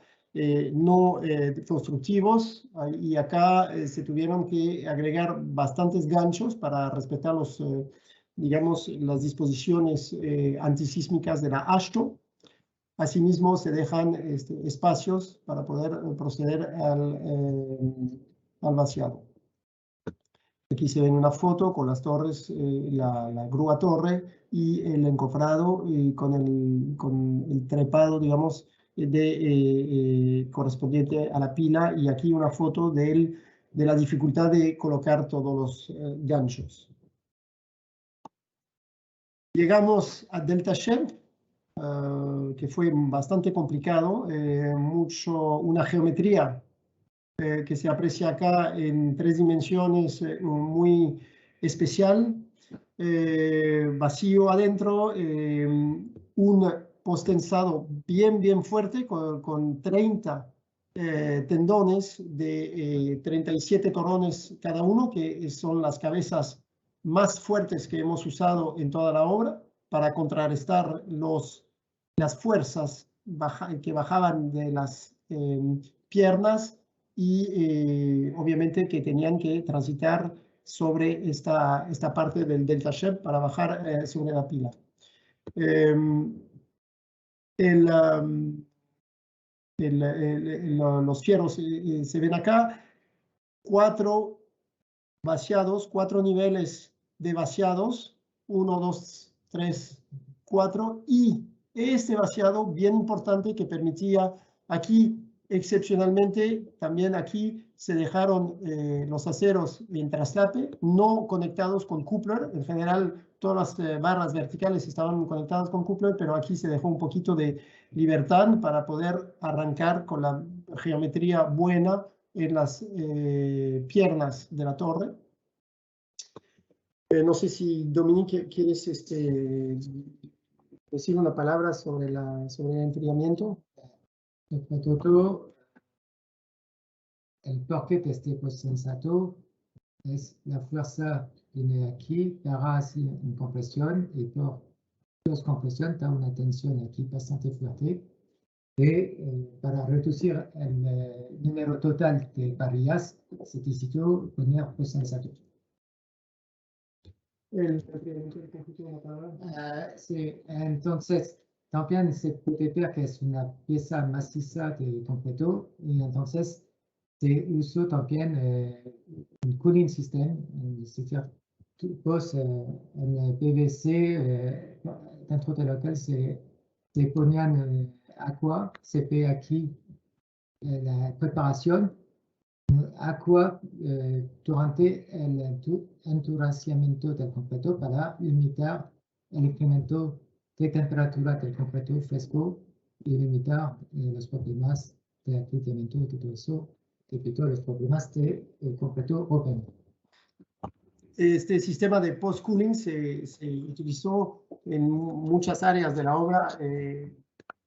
no constructivos. Y acá se tuvieron que agregar bastantes ganchos para respetar los, digamos, las disposiciones antisísmicas de la AASHTO. Asimismo, se dejan espacios para poder proceder al vaciado. Aquí se ve una foto con las torres, la grúa torre y el encofrado con el trepado, digamos, correspondiente a la pila. Y aquí una foto de la dificultad de colocar todos los ganchos. Llegamos a Delta Shell, que fue bastante complicado, una geometría que se aprecia acá en 3 dimensiones muy especial, vacío adentro, un postensado bien fuerte con 30 tendones de 37 torones cada uno, que son las cabezas más fuertes que hemos usado en toda la obra para contrarrestar las fuerzas que bajaban de las piernas y obviamente que tenían que transitar sobre esta parte del Delta Shell para bajar sobre la pila. Los fierros se ven acá, 4 vaciados, 4 niveles de vaciados, 1, 2, 3, 4, y este vaciado bien importante que permitía aquí, excepcionalmente, también aquí se dejaron los aceros en traslape, no conectados con coupler. En general, todas las barras verticales estaban conectadas con coupler, pero aquí se dejó un poquito de libertad para poder arrancar con la geometría buena en las piernas de la torre. No sé si, Dominique, quieres decir una palabra sobre el enfriamiento. El porqué de este postsensato es la fuerza que viene aquí, dará así una compresión, y por compresión da una tensión aquí bastante fuerte. Y para reducir el número total de varillas, se necesitó poner postsensato. Sí, entonces también se puede ver que es una pieza maciza de concreto, y entonces se usó también un cooling system, es decir, tubos en PVC dentro de lo cual se ponían agua. Se ve aquí la preparación agua durante el endurecimiento del concreto para limitar el incremento de temperatura del concreto fresco y limitar los problemas de agrietamiento y todo eso, debido a los problemas del concreto open. Este sistema de post-cooling se utilizó en muchas áreas de la obra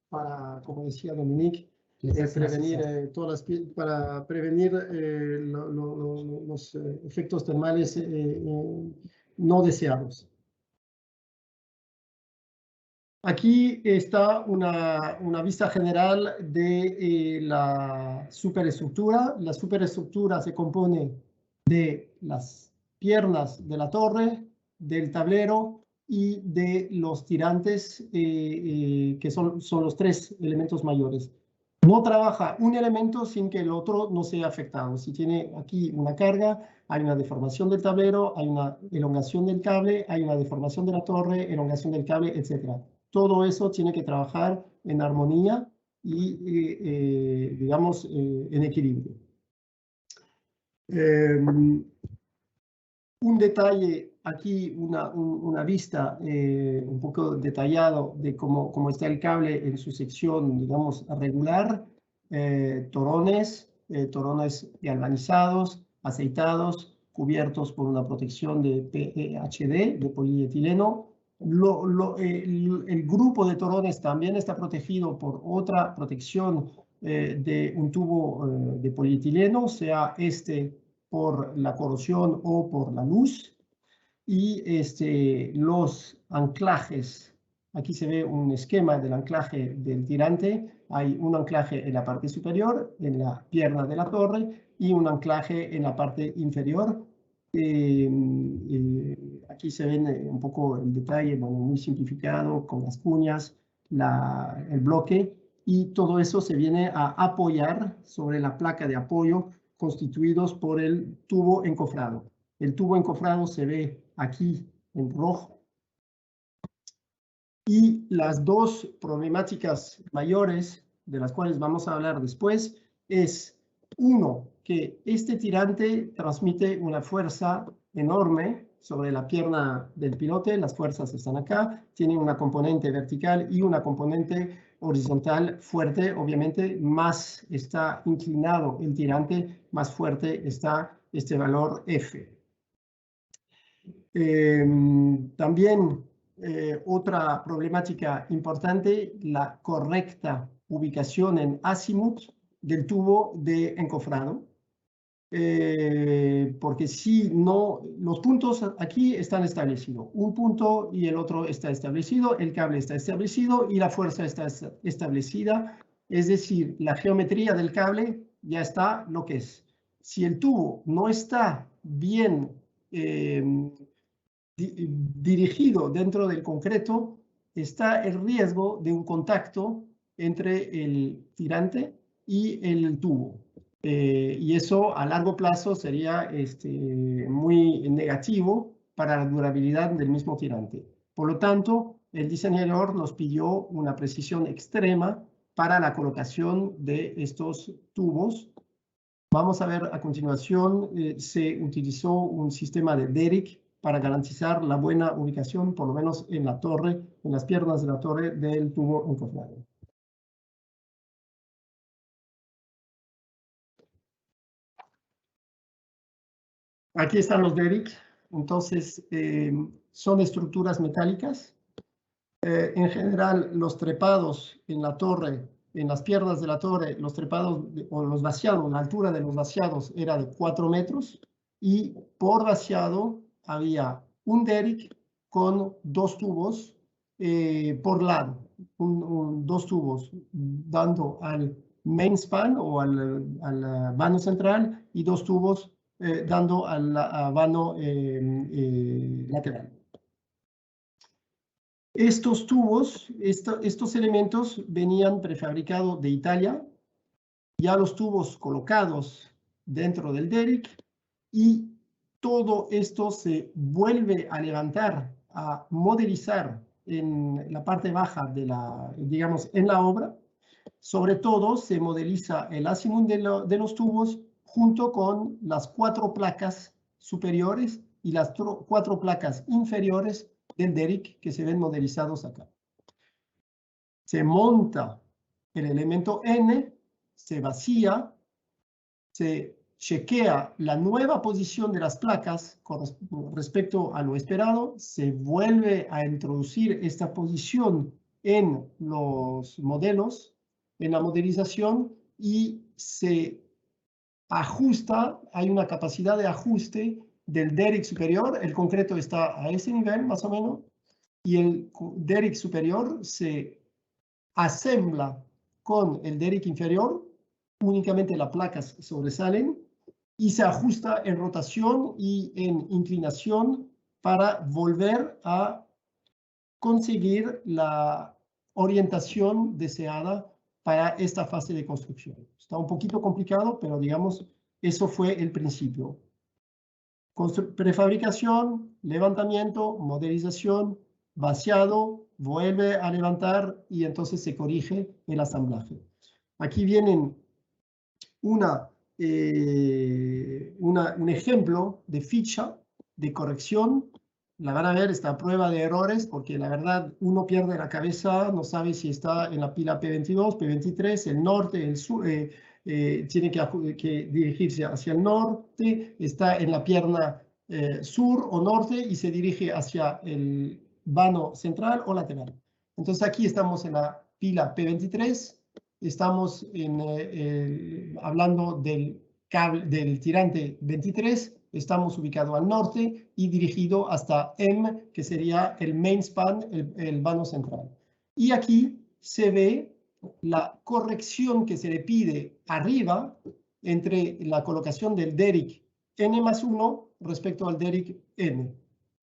para, como decía Dominique, prevenir para prevenir los efectos termales no deseados. Aquí está una vista general de la superestructura. La superestructura se compone de las piernas de la torre, del tablero y de los tirantes, que son los 3 elementos mayores. No trabaja un elemento sin que el otro no sea afectado. Si tiene aquí una carga, hay una deformación del tablero, hay una elongación del cable, hay una deformación de la torre, elongación del cable, etc. Todo eso tiene que trabajar en armonía y, digamos, en equilibrio. Un detalle aquí, una vista un poco detallado de cómo está el cable en su sección, digamos, regular. Torones galvanizados, aceitados, cubiertos por una protección de PEHD, de polietileno. El grupo de torones también está protegido por otra protección de un tubo de polietileno, sea por la corrosión o por la luz. Y los anclajes, aquí se ve un esquema del anclaje del tirante. Hay un anclaje en la parte superior, en la pierna de la torre, y un anclaje en la parte inferior. Aquí se ven un poco el detalle, bueno, muy simplificado, con las cuñas, el bloque, y todo eso se viene a apoyar sobre la placa de apoyo constituidos por el tubo encofrado. El tubo encofrado se ve aquí en rojo. Y las dos problemáticas mayores, de las cuales vamos a hablar después, es, uno, que este tirante transmite una fuerza enorme sobre la pierna del pilote. Las fuerzas están acá. Tiene una componente vertical y una componente horizontal fuerte. Obviamente, más está inclinado el tirante, más fuerte está este valor F. También otra problemática importante, la correcta ubicación en azimut del tubo de encofrado. Porque si no, los puntos aquí están establecidos. Un punto y el otro está establecido, el cable está establecido y la fuerza está establecida. Es decir, la geometría del cable ya está lo que es. Si el tubo no está bien dirigido dentro del concreto, está el riesgo de un contacto entre el tirante y el tubo. Y eso a largo plazo sería muy negativo para la durabilidad del mismo tirante. Por lo tanto, el diseñador nos pidió una precisión extrema para la colocación de estos tubos. Vamos a ver a continuación, se utilizó un sistema de Derrick para garantizar la buena ubicación, por lo menos en la torre, en las piernas de la torre del tubo encofrado. Aquí están los Derrick. Entonces, son estructuras metálicas. En general, los trepados en la torre, en las piernas de la torre, los trepados o los vaciados, la altura de los vaciados era de 4 metros, y por vaciado había un Derrick con dos tubos por lado, dos tubos dando al main span o al vano central, y dos tubos dando al vano lateral. Estos tubos, estos elementos venían prefabricados de Italia, ya los tubos colocados dentro del Derrick, y todo esto se vuelve a levantar, a modelizar en la parte baja de digamos, en la obra. Sobre todo se modeliza el azimut de los tubos junto con las 4 placas superiores y las 4 placas inferiores del Derrick que se ven modelizados acá. Se monta el elemento N, se vacía, se chequea la nueva posición de las placas con respecto a lo esperado, se vuelve a introducir esta posición en los modelos, en la modelización, y se ajusta, hay una capacidad de ajuste del Derrick superior. El concreto está a ese nivel más o menos, y el Derrick superior se asembla con el Derrick inferior, únicamente las placas sobresalen, y se ajusta en rotación y en inclinación para volver a conseguir la orientación deseada para esta fase de construcción. Está un poquito complicado, pero digamos, eso fue el principio. Prefabricación, levantamiento, modelización, vaciado, vuelve a levantar y entonces se corrige el asamblaje. Aquí vienen un ejemplo de ficha de corrección. La van a ver, esta prueba de errores, porque la verdad uno pierde la cabeza, no sabe si está en la pila P22, P23, el norte, el sur, tiene que dirigirse hacia el norte, está en la pierna sur o norte y se dirige hacia el vano central o lateral. Entonces aquí estamos en la pila P23, estamos hablando del tirante 23, estamos ubicados al norte y dirigido hasta M, que sería el main span, el vano central. Y aquí se ve la corrección que se le pide arriba entre la colocación del derrick N+1 respecto al derrick N.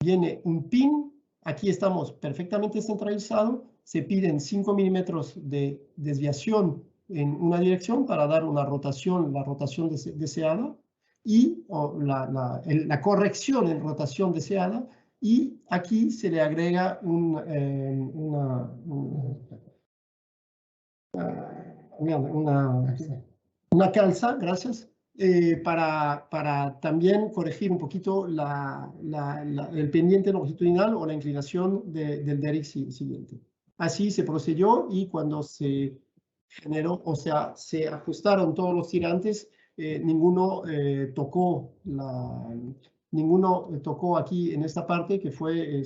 Viene un pin, aquí estamos perfectamente centralizados, se piden 5 milímetros de desviación en una dirección para dar una rotación, la rotación deseada, y la corrección en rotación deseada, y aquí se le agrega una calza, gracias, para también corregir un poquito el pendiente longitudinal o la inclinación del derrick siguiente. Así se procedió y cuando se generó, o sea, se ajustaron todos los tirantes, ninguno tocó aquí en esta parte, que fue,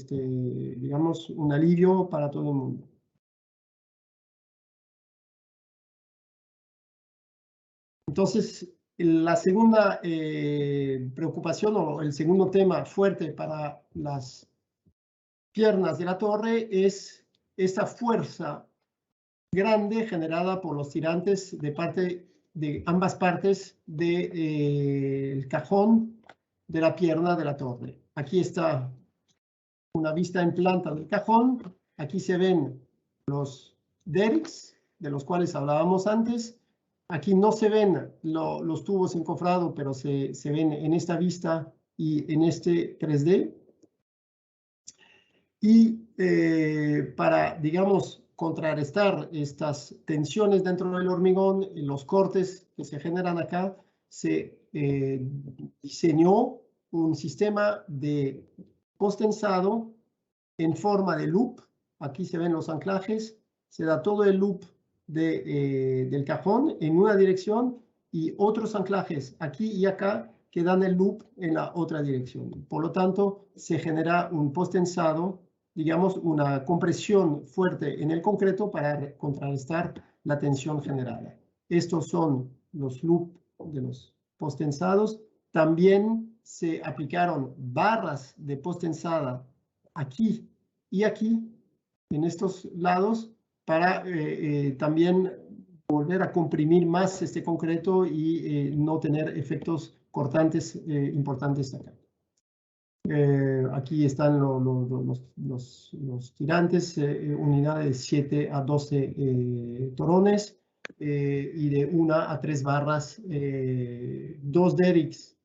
digamos, un alivio para todo el mundo. Entonces, la segunda preocupación o el segundo tema fuerte para las piernas de la torre es esta fuerza grande generada por los tirantes de ambas partes del cajón de la pierna de la torre. Aquí está una vista en planta del cajón. Aquí se ven los derricks, de los cuales hablábamos antes. Aquí no se ven los tubos encofrados, pero se ven en esta vista y en este 3D. Y para, digamos, contrarrestar estas tensiones dentro del hormigón, los cortes que se generan acá, se diseñó un sistema de post-tensado en forma de loop. Aquí se ven los anclajes, se da todo el loop del cajón en una dirección y otros anclajes aquí y acá que dan el loop en la otra dirección. Por lo tanto, se genera un post-tensado, digamos, una compresión fuerte en el concreto para contrarrestar la tensión generada. Estos son los loops de los post-tensados. También se aplicaron barras de post-tensada aquí y aquí, en estos lados, para también volver a comprimir más este concreto y no tener efectos cortantes importantes acá. Aquí están los tirantes, unidades de 7 a 12 torones y de 1 a 3 barras, 2 derricks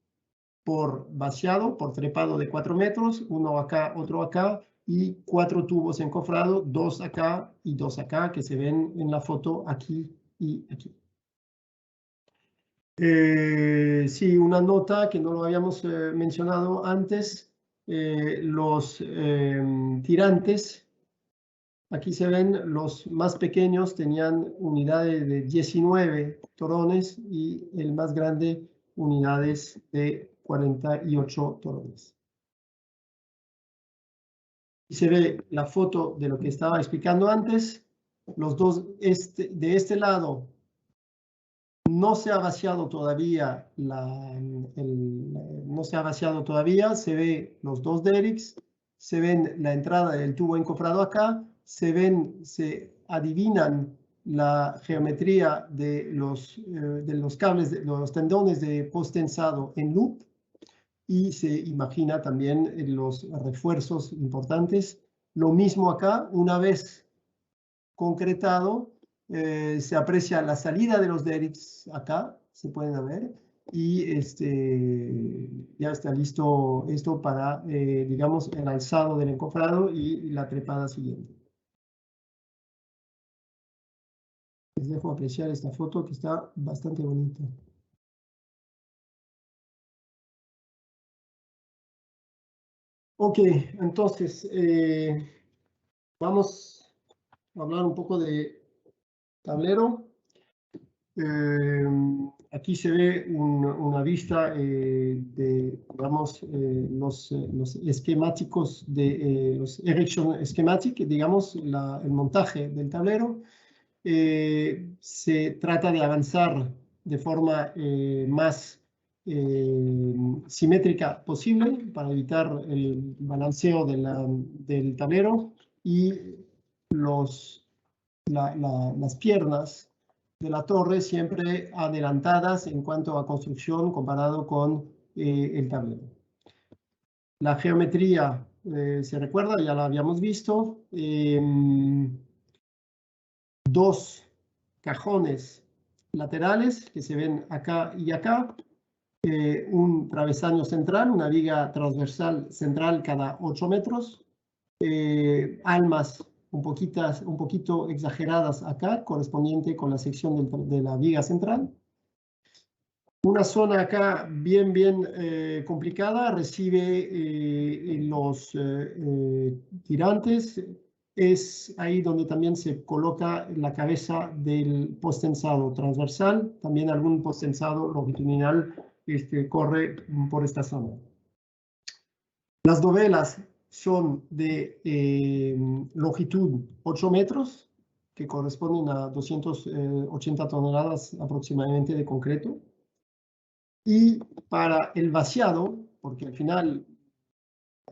por vaciado, por trepado de 4 metros, uno acá, otro acá, y 4 tubos encofrados, 2 acá y 2 acá, que se ven en la foto aquí y aquí. Sí, una nota que no lo habíamos mencionado antes, los tirantes, aquí se ven los más pequeños tenían unidades de 19 torones y el más grande unidades de 48 torones. Y se ve la foto de lo que estaba explicando antes. Los dos, de este lado, no se ha vaciado todavía, se ve los 2 derricks, se ven la entrada del tubo encofrado acá, se adivinan la geometría de los cables, de los tendones de post-tensado en loop, y se imagina también los refuerzos importantes. Lo mismo acá, una vez concretado, Se aprecia la salida de los derricks acá, se pueden ver. Y ya está listo esto para, digamos, el alzado del encofrado y la trepada siguiente. Les dejo apreciar esta foto que está bastante bonita. Ok, entonces vamos a hablar un poco de tablero. Aquí se ve una vista de, digamos, los esquemáticos de los erection schematic, digamos, el montaje del tablero. Se trata de avanzar de forma más simétrica posible para evitar el balanceo del tablero y las piernas de la torre siempre adelantadas en cuanto a construcción comparado con el tablero. La geometría se recuerda, ya la habíamos visto. Dos cajones laterales que se ven acá y acá. Un travesaño central, una viga transversal central cada 8 metros. Almas un poquito exageradas acá, correspondiente con la sección de la viga central. Una zona acá bien complicada, recibe los tirantes. Es ahí donde también se coloca la cabeza del postensado transversal. También algún postensado longitudinal corre por esta zona. Las dovelas son de longitud 8 metros, que corresponden a 280 toneladas aproximadamente de concreto. Y para el vaciado, porque al final,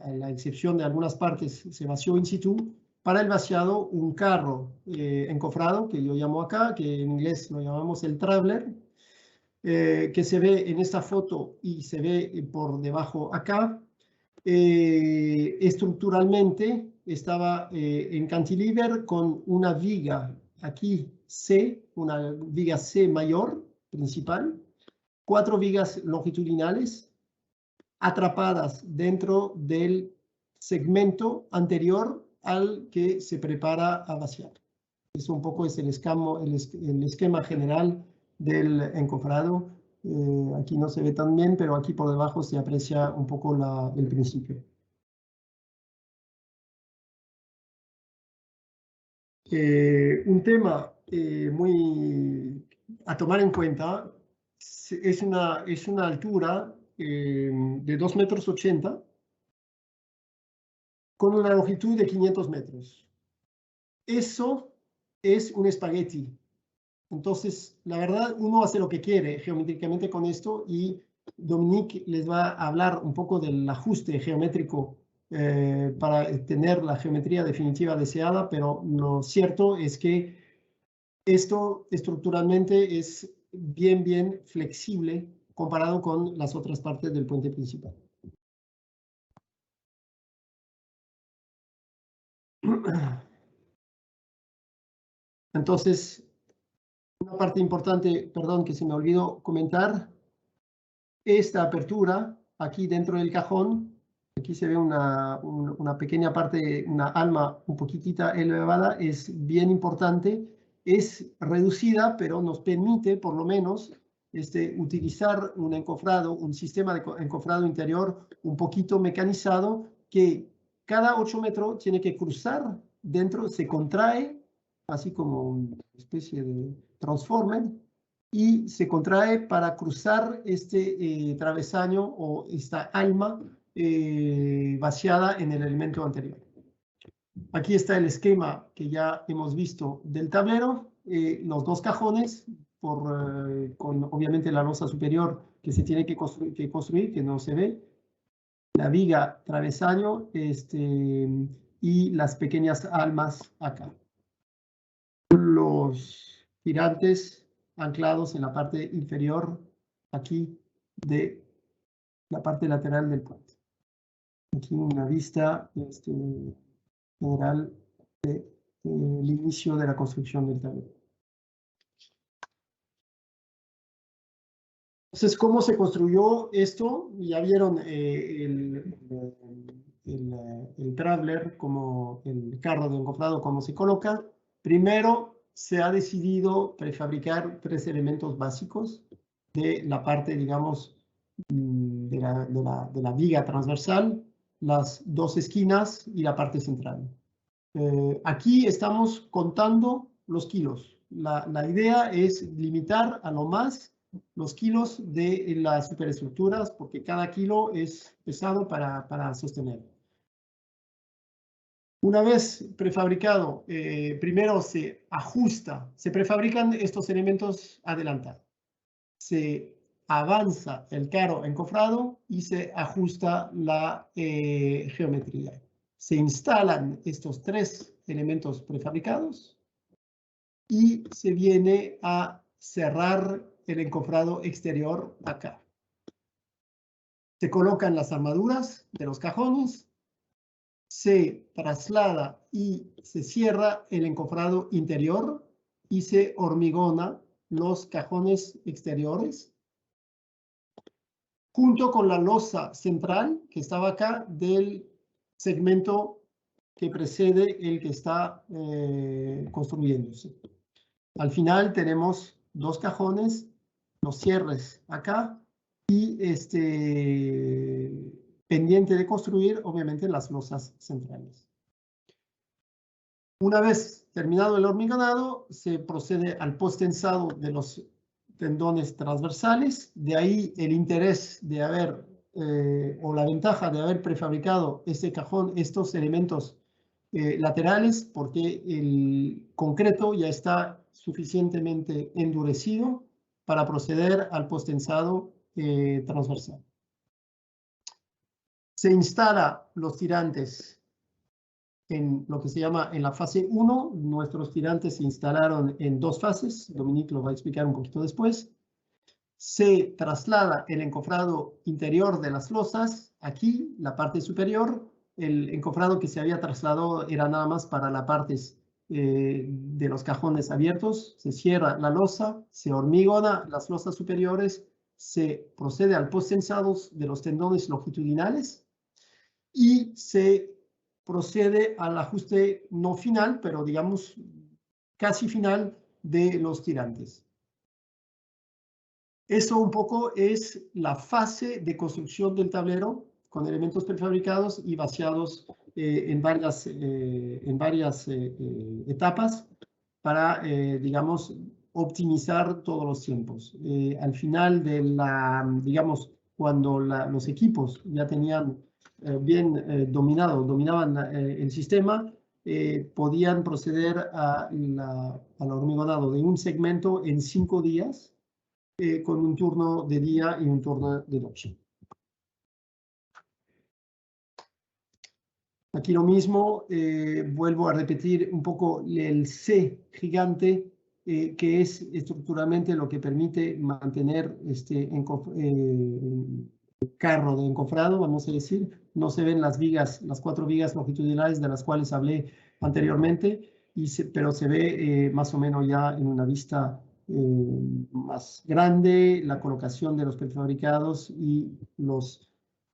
a la excepción de algunas partes, se vació in situ, para el vaciado un carro encofrado, que yo llamo acá, que en inglés lo llamamos el traveler, que se ve en esta foto y se ve por debajo acá. Estructuralmente estaba en cantilever con una viga aquí C, una viga C mayor principal, 4 vigas longitudinales atrapadas dentro del segmento anterior al que se prepara a vaciar. Eso un poco es el esquema general del encofrado. Aquí no se ve tan bien, pero aquí por debajo se aprecia un poco el principio. Un tema muy a tomar en cuenta es una altura de 2,80 metros con una longitud de 500 metros. Eso es un espagueti. Entonces, la verdad, uno hace lo que quiere geométricamente con esto y Dominique les va a hablar un poco del ajuste geométrico para tener la geometría definitiva deseada, pero lo cierto es que esto estructuralmente es bien flexible comparado con las otras partes del puente principal. Entonces, una parte importante, perdón, que se me olvidó comentar, esta apertura aquí dentro del cajón, aquí se ve una pequeña parte, una alma un poquitita elevada, es bien importante, es reducida, pero nos permite por lo menos utilizar un encofrado, un sistema de encofrado interior un poquito mecanizado que cada 8 metros tiene que cruzar dentro, se contrae, así como una especie de transformer, y se contrae para cruzar este travesaño o esta alma vaciada en el elemento anterior. Aquí está el esquema que ya hemos visto del tablero, los dos cajones, con obviamente la losa superior que se tiene que construir, que no se ve, la viga travesaño y las pequeñas almas acá. Los tirantes anclados en la parte inferior aquí de la parte lateral del puente. Aquí una vista general del inicio de la construcción del tablero. Entonces, ¿cómo se construyó esto? Ya vieron el traveler, como el carro de encofrado, cómo se coloca. Primero, se ha decidido prefabricar 3 elementos básicos de la parte, digamos, de la viga transversal, las 2 esquinas y la parte central. Aquí estamos contando los kilos. La idea es limitar a lo más los kilos de las superestructuras, porque cada kilo es pesado para sostener. Una vez prefabricado, primero se ajusta, se prefabrican estos elementos adelantados. Se avanza el carro encofrado y se ajusta la geometría. Se instalan estos 3 elementos prefabricados y se viene a cerrar el encofrado exterior acá. Se colocan las armaduras de los cajones, se traslada y se cierra el encofrado interior y se hormigona los cajones exteriores junto con la losa central que estaba acá del segmento que precede el que está construyéndose. Al final tenemos 2 cajones, los cierres acá y pendiente de construir, obviamente, las losas centrales. Una vez terminado el hormigonado, se procede al postensado de los tendones transversales. De ahí el interés de haber, o la ventaja de haber prefabricado este cajón, estos elementos laterales, porque el concreto ya está suficientemente endurecido para proceder al postensado transversal. Se instala los tirantes en lo que se llama en la fase 1. Nuestros tirantes se instalaron en 2 fases. Dominique lo va a explicar un poquito después. Se traslada el encofrado interior de las losas. Aquí, la parte superior. El encofrado que se había trasladado era nada más para las partes de los cajones abiertos. Se cierra la losa, se hormigona las losas superiores, se procede al postensado de los tendones longitudinales y se procede al ajuste no final, pero digamos casi final de los tirantes. Eso un poco es la fase de construcción del tablero con elementos prefabricados y vaciados en varias etapas para, digamos, optimizar todos los tiempos. Al final de digamos, cuando los equipos ya tenían bien dominaban el sistema, podían proceder al hormigonado de un segmento en 5 días, con un turno de día y un turno de noche. Aquí lo mismo, vuelvo a repetir un poco el C gigante, que es estructuralmente lo que permite mantener carro de encofrado, vamos a decir. No se ven las vigas, las 4 vigas longitudinales de las cuales hablé anteriormente, pero se ve más o menos ya en una vista más grande la colocación de los prefabricados y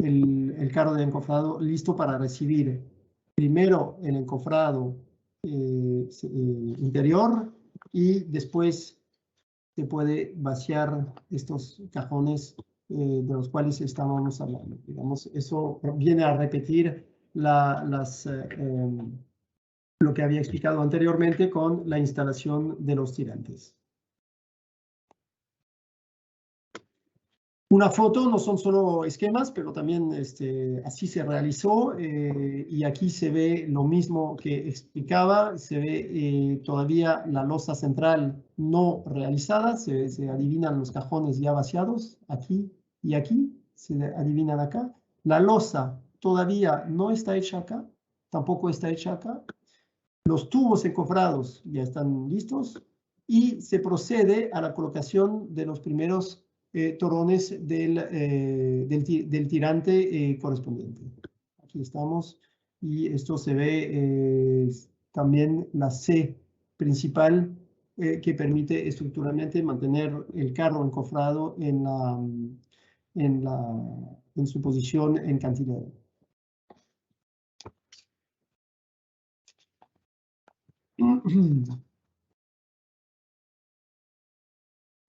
el carro de encofrado listo para recibir primero el encofrado interior y después se puede vaciar estos cajones de los cuales estábamos hablando. Digamos, eso viene a repetir lo que había explicado anteriormente con la instalación de los tirantes. Una foto, no son solo esquemas, pero también así se realizó, y aquí se ve lo mismo que explicaba. Se ve todavía la losa central no realizada, se adivinan los cajones ya vaciados, aquí y aquí, se adivinan acá. La losa todavía no está hecha acá, tampoco está hecha acá. Los tubos encofrados ya están listos y se procede a la colocación de los primeros torones del tirante correspondiente. Aquí estamos y esto se ve también la C principal que permite estructuralmente mantener el carro encofrado en su posición en cantilado.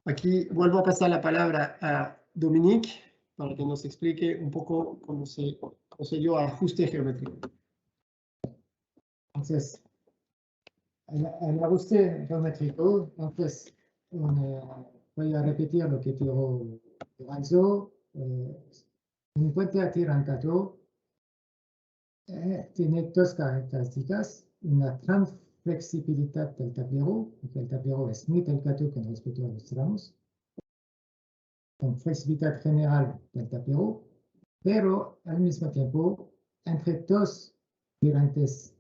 Aquí vuelvo a pasar la palabra a Dominique para que nos explique un poco cómo se procedió a ajuste geométrico. Entonces, el ajuste geométrico, entonces, voy a repetir lo que dijo Lorenzo. Un puente atirantado tiene dos características: una gran flexibilidad del tablero, porque el tablero es muy delicado con respecto a los tramos, con flexibilidad general del tablero, pero al mismo tiempo, entre dos tirantes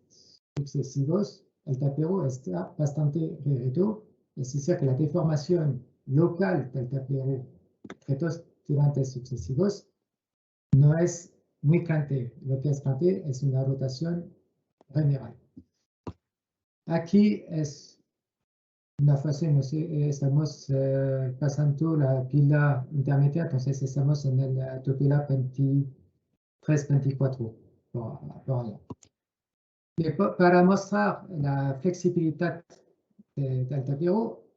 sucesivos, el tablero está bastante rígido, es decir, que la deformación local del tablero entre dos tirantes sucesivos no es muy grande. Lo que es grande es una rotación general. Aquí es una fase, no sé, estamos pasando la pila intermedia, entonces estamos en la pila 23-24 por allá. Para mostrar la flexibilidad del tablero,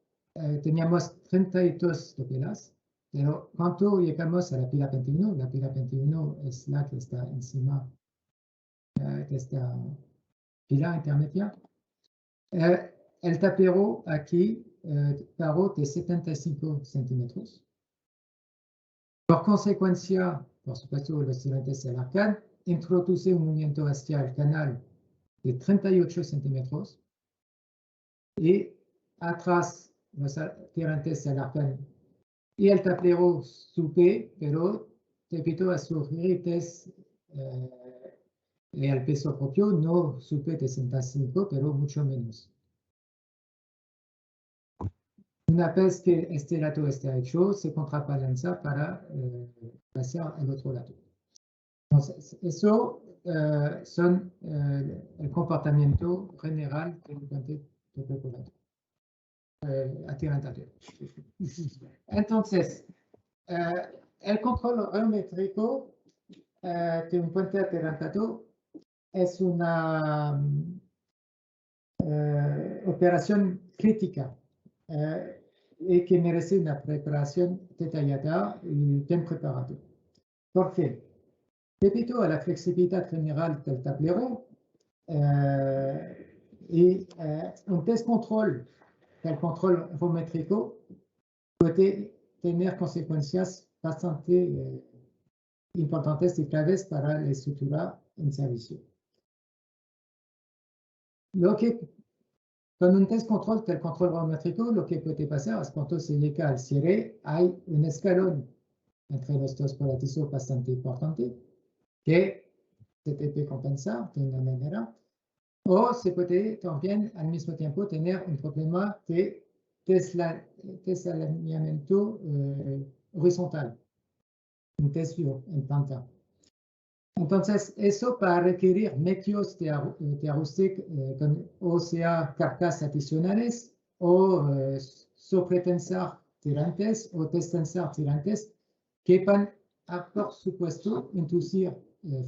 teníamos 32 pilas, pero cuando llegamos a la pila 21 es la que está encima de esta pila intermedia. El tablero aquí paró de 75 centímetros. Por consecuencia, por supuesto, los tirantes del arcán introduce un movimiento hacia el canal de 38 centímetros y atrás los tirantes del arcán y el tablero sube, pero debido a su rigidez y al peso propio no sube de 65, pero mucho menos. Una vez que este lado está hecho, se contrabalanza para pasar al otro lado. Entonces, eso son el comportamiento general de un puente de percolato atirantado. Entonces, el control geométrico de un puente atirantado es una operación crítica y que merece una preparación detallada y bien preparada. ¿Por qué? Debido a la flexibilidad general del tablero y un descontrol del control geométrico puede tener consecuencias bastante importantes y claves para la estructura en servicio. Con un descontrol del control geométrico, lo que puede pasar es que cuando se llega al cierre, hay un escalón entre los dos volatizos bastante importante que se puede compensar de una manera, o se puede también al mismo tiempo tener un problema de desalineamiento horizontal, un desvío en planta. Entonces, eso va a requerir medios de ajuste, o sea, cargas adicionales, o sobretensar tirantes o destensar tirantes, que van a, por supuesto, inducir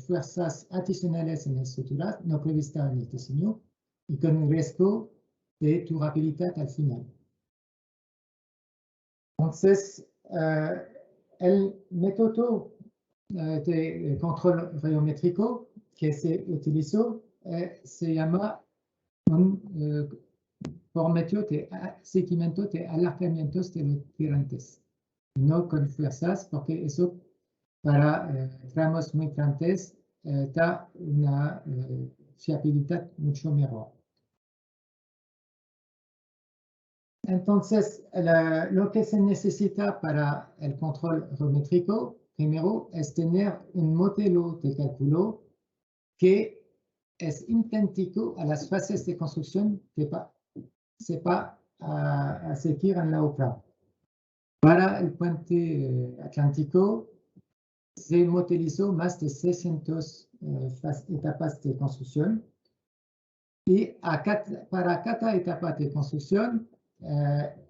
fuerzas adicionales en la estructura no prevista en el diseño y con un riesgo de durabilidad al final. Entonces, el método de control geométrico que se utilizó se llama por medio de seguimiento de alargamientos de los tirantes, no con fuerzas, porque eso para tramos muy grandes da una fiabilidad mucho mejor. Entonces, lo que se necesita para el control geométrico, primero, es tener un modelo de cálculo que es idéntico a las fases de construcción que se va a seguir en la obra. Para el puente atlántico, se modelizó más de 600 etapas de construcción y para cada etapa de construcción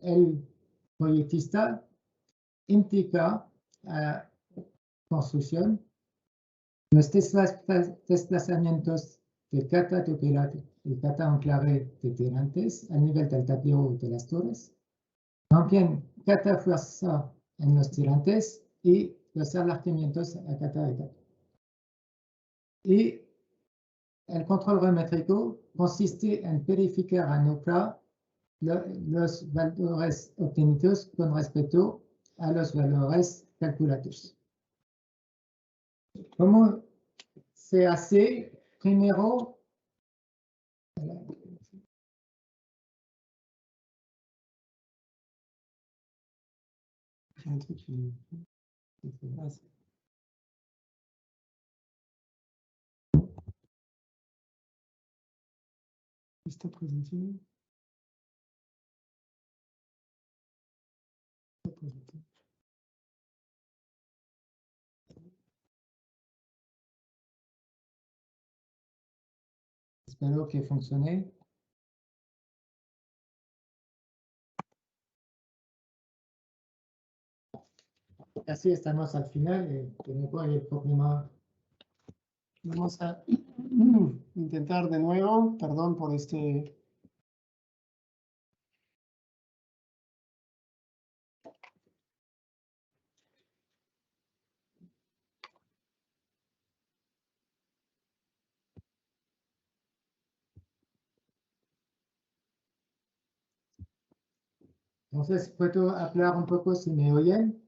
el proyectista indica construcción, los desplazamientos de cada tutelar y cada enclave de tirantes a nivel del tablero de las torres, también cada fuerza en los tirantes y los alargamientos a cada etapa. Y el control geométrico consiste en verificar en OPLA los valores obtenidos con respecto a los valores calculados. ¿Cómo se hace? Primero, ¿Está presente? espero que funcione. Así estamos al final. De nuevo hay el problema. Vamos a intentar de nuevo. Perdón por este. Entonces, ¿puedo hablar un poco si me oyen?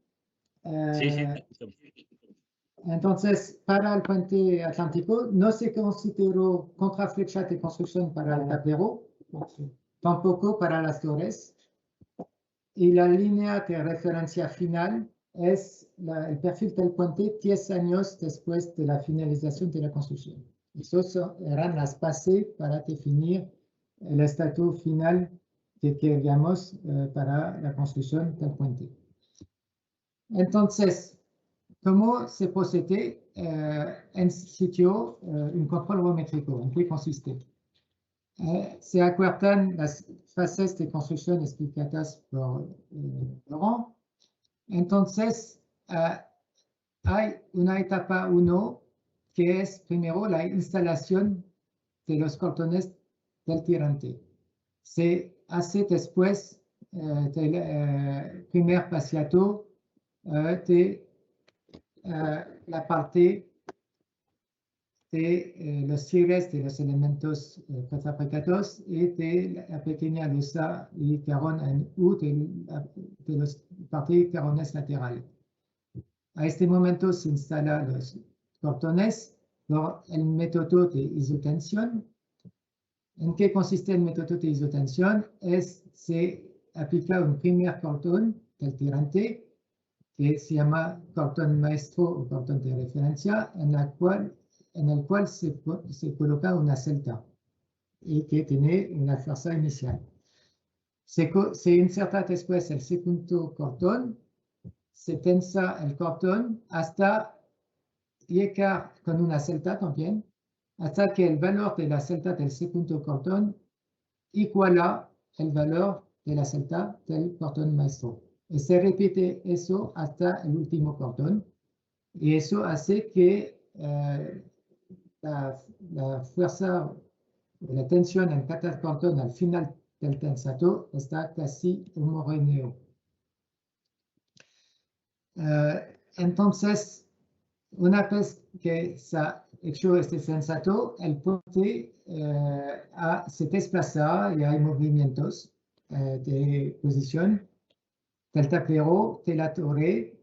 Sí, sí. Entonces, para el puente atlántico, no se consideró contraflecha de construcción para el tablero, tampoco para las torres. Y la línea de referencia final es el perfil del puente 10 años después de la finalización de la construcción. Esas eran las bases para definir el estatus final que queríamos para la construcción del puente. Entonces, ¿cómo se procede en sitio un control geométrico? ¿En qué consiste? Se acuerdan las fases de construcción explicadas por Laurent. Entonces, hay una etapa 1 que es primero la instalación de los cordones del tirante. Se hace después del primer vaciado de la parte de los cierres de los elementos prefabricados y de la pequeña losa y carón en U de los partes carones laterales. A este momento se instalan los cordones por el método de isotensión. ¿En qué consiste el método de isotensión? Se aplica un primer cordón del tirante que se llama cordón maestro o cordón de referencia, en el cual se coloca una celda y que tiene una fuerza inicial. Se inserta después el segundo cordón, se tensa el cordón hasta llegar con una celda también, hasta que el valor de la celda del segundo cordón iguala el valor de la celda del cordón maestro. Y se repite eso hasta el último cordón. Y eso hace que la fuerza de la tensión en cada cordón al final del tensado está casi homogéneo. Entonces, una vez que se ha hecho este tensado, el puente se desplaza y hay movimientos de posición del tablero, de la torre.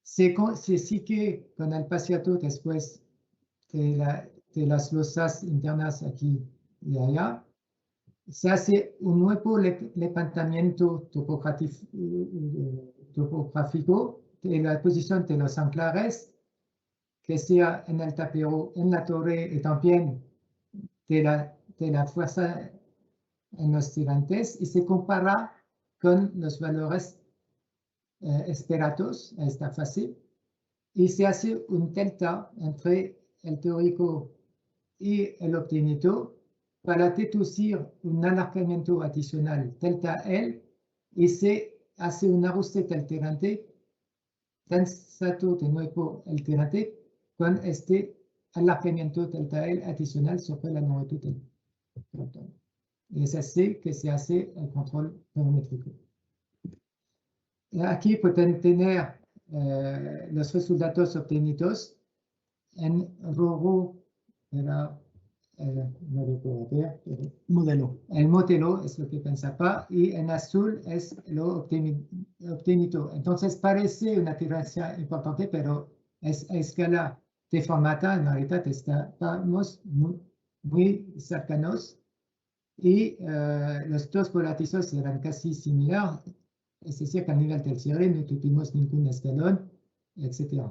Se sigue con el vaciado después de las losas internas aquí y allá. Se hace un nuevo levantamiento topográfico de la posición de los anclares, que sea en el tablero, en la torre y también de la fuerza en los tirantes, y se compara con los valores esperados a esta fase, y se hace un delta entre el teórico y el obtenido para deducir un alargamiento adicional delta L y se hace un ajuste alterante, transato de nuevo alterante, con este alargamiento delta L adicional sobre la longitud del protón. Y es así que se hace el control geométrico. Aquí pueden tener los resultados obtenidos. En rojo era no lo puedo ver, pero Modelo. el modelo es lo que pensaba y en azul es lo obtenido. Entonces parece una diferencia importante, pero es a escala deformada. En realidad estamos muy cercanos y los dos volatizos eran casi similares. Es decir, que a nivel del cierre no tuvimos ningún escalón, etc.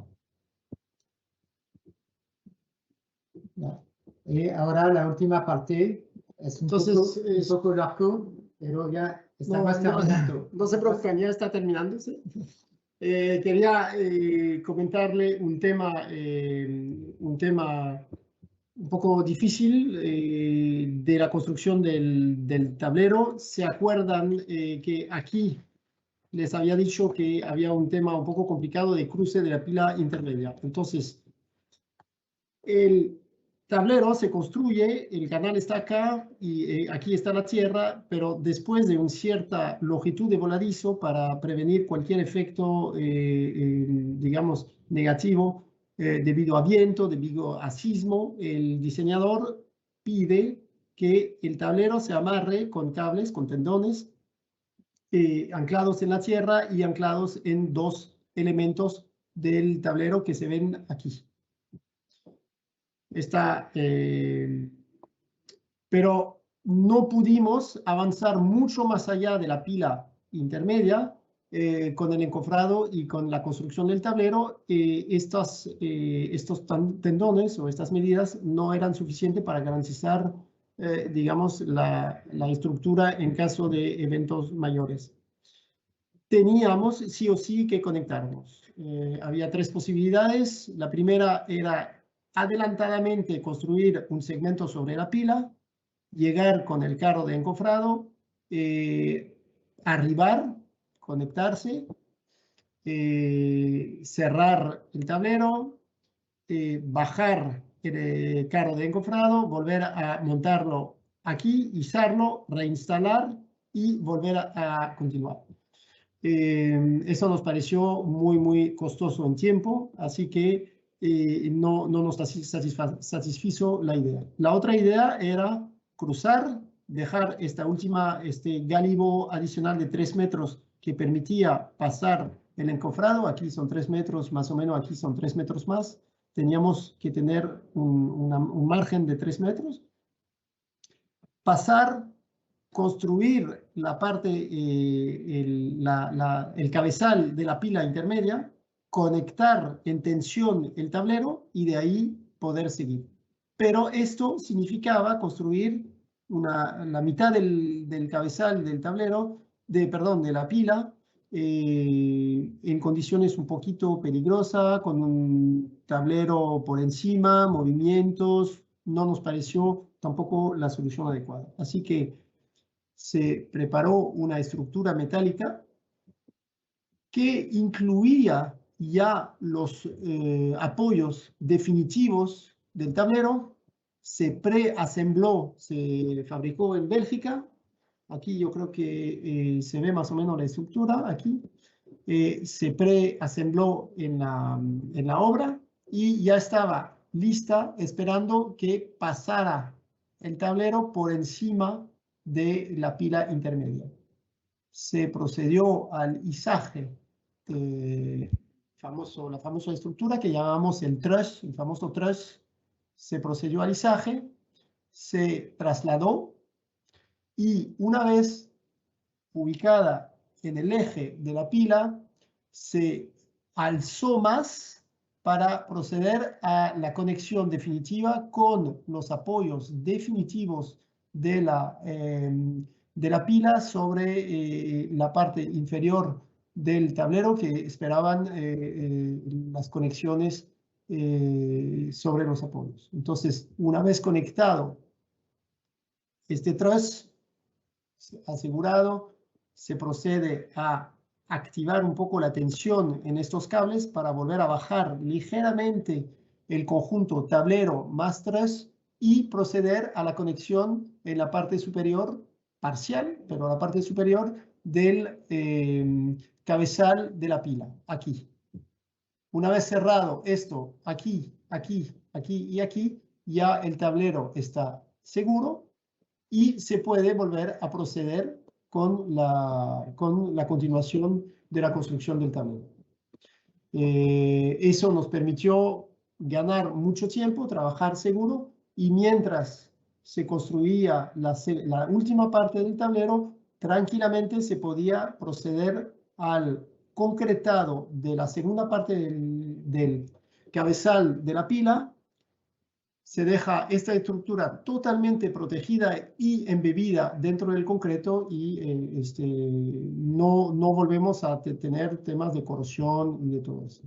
Y ahora la última parte es un poco largo, pero ya estamos terminando. No se preocupen, ya está terminándose. Quería comentarle un tema un poco difícil de la construcción del tablero. ¿Se acuerdan que aquí les había dicho que había un tema un poco complicado de cruce de la pila intermedia? Entonces, el tablero se construye, el canal está acá y aquí está la tierra, pero después de una cierta longitud de voladizo para prevenir cualquier efecto, digamos, negativo debido a viento, debido a sismo, el diseñador pide que el tablero se amarre con cables, con tendones, anclados en la tierra y anclados en dos elementos del tablero que se ven aquí. Pero no pudimos avanzar mucho más allá de la pila intermedia con el encofrado y con la construcción del tablero. Estos tendones o estas medidas no eran suficientes para garantizar, digamos, la estructura en caso de eventos mayores. Teníamos sí o sí que conectarnos. Había tres posibilidades. La primera era adelantadamente construir un segmento sobre la pila, llegar con el carro de encofrado, arribar, conectarse, cerrar el tablero, bajar el carro de encofrado, volver a montarlo aquí, izarlo, reinstalar y volver a continuar. Eso nos pareció muy costoso en tiempo, así que no nos satisfizo la idea. La otra idea era cruzar, dejar este gálibo adicional de 3 metros que permitía pasar el encofrado. Aquí son 3 metros más o menos, aquí son 3 metros más. Teníamos que tener un margen de 3 metros. Pasar, construir la parte, el cabezal de la pila intermedia, conectar en tensión el tablero y de ahí poder seguir. Pero esto significaba construir la mitad del cabezal del tablero, de la pila, en condiciones un poquito peligrosas, con un tablero por encima, movimientos. No nos pareció tampoco la solución adecuada. Así que se preparó una estructura metálica que incluía ya los apoyos definitivos del tablero. Se preasembló, se fabricó en Bélgica. Aquí yo creo que se ve más o menos la estructura. Aquí se preasembló en la obra y ya estaba lista esperando que pasara el tablero por encima de la pila intermedia. Se procedió al izaje, la famosa estructura que llamamos el truss, el famoso truss. Se procedió al izaje, se trasladó y una vez ubicada en el eje de la pila, se alzó más para proceder a la conexión definitiva con los apoyos definitivos de la pila sobre la parte inferior del tablero, que esperaban las conexiones sobre los apoyos. Entonces, una vez conectado este truss asegurado, se procede a activar un poco la tensión en estos cables para volver a bajar ligeramente el conjunto tablero más truss y proceder a la conexión en la parte superior, parcial, pero la parte superior del cabezal de la pila, aquí. Una vez cerrado esto, aquí, aquí, aquí y aquí, ya el tablero está seguro y se puede volver a proceder con la continuación de la construcción del tablero. Eso nos permitió ganar mucho tiempo, trabajar seguro, y mientras se construía la última parte del tablero, tranquilamente se podía proceder al concretado de la segunda parte del cabezal de la pila. Se deja esta estructura totalmente protegida y embebida dentro del concreto y no volvemos a tener temas de corrosión y de todo eso.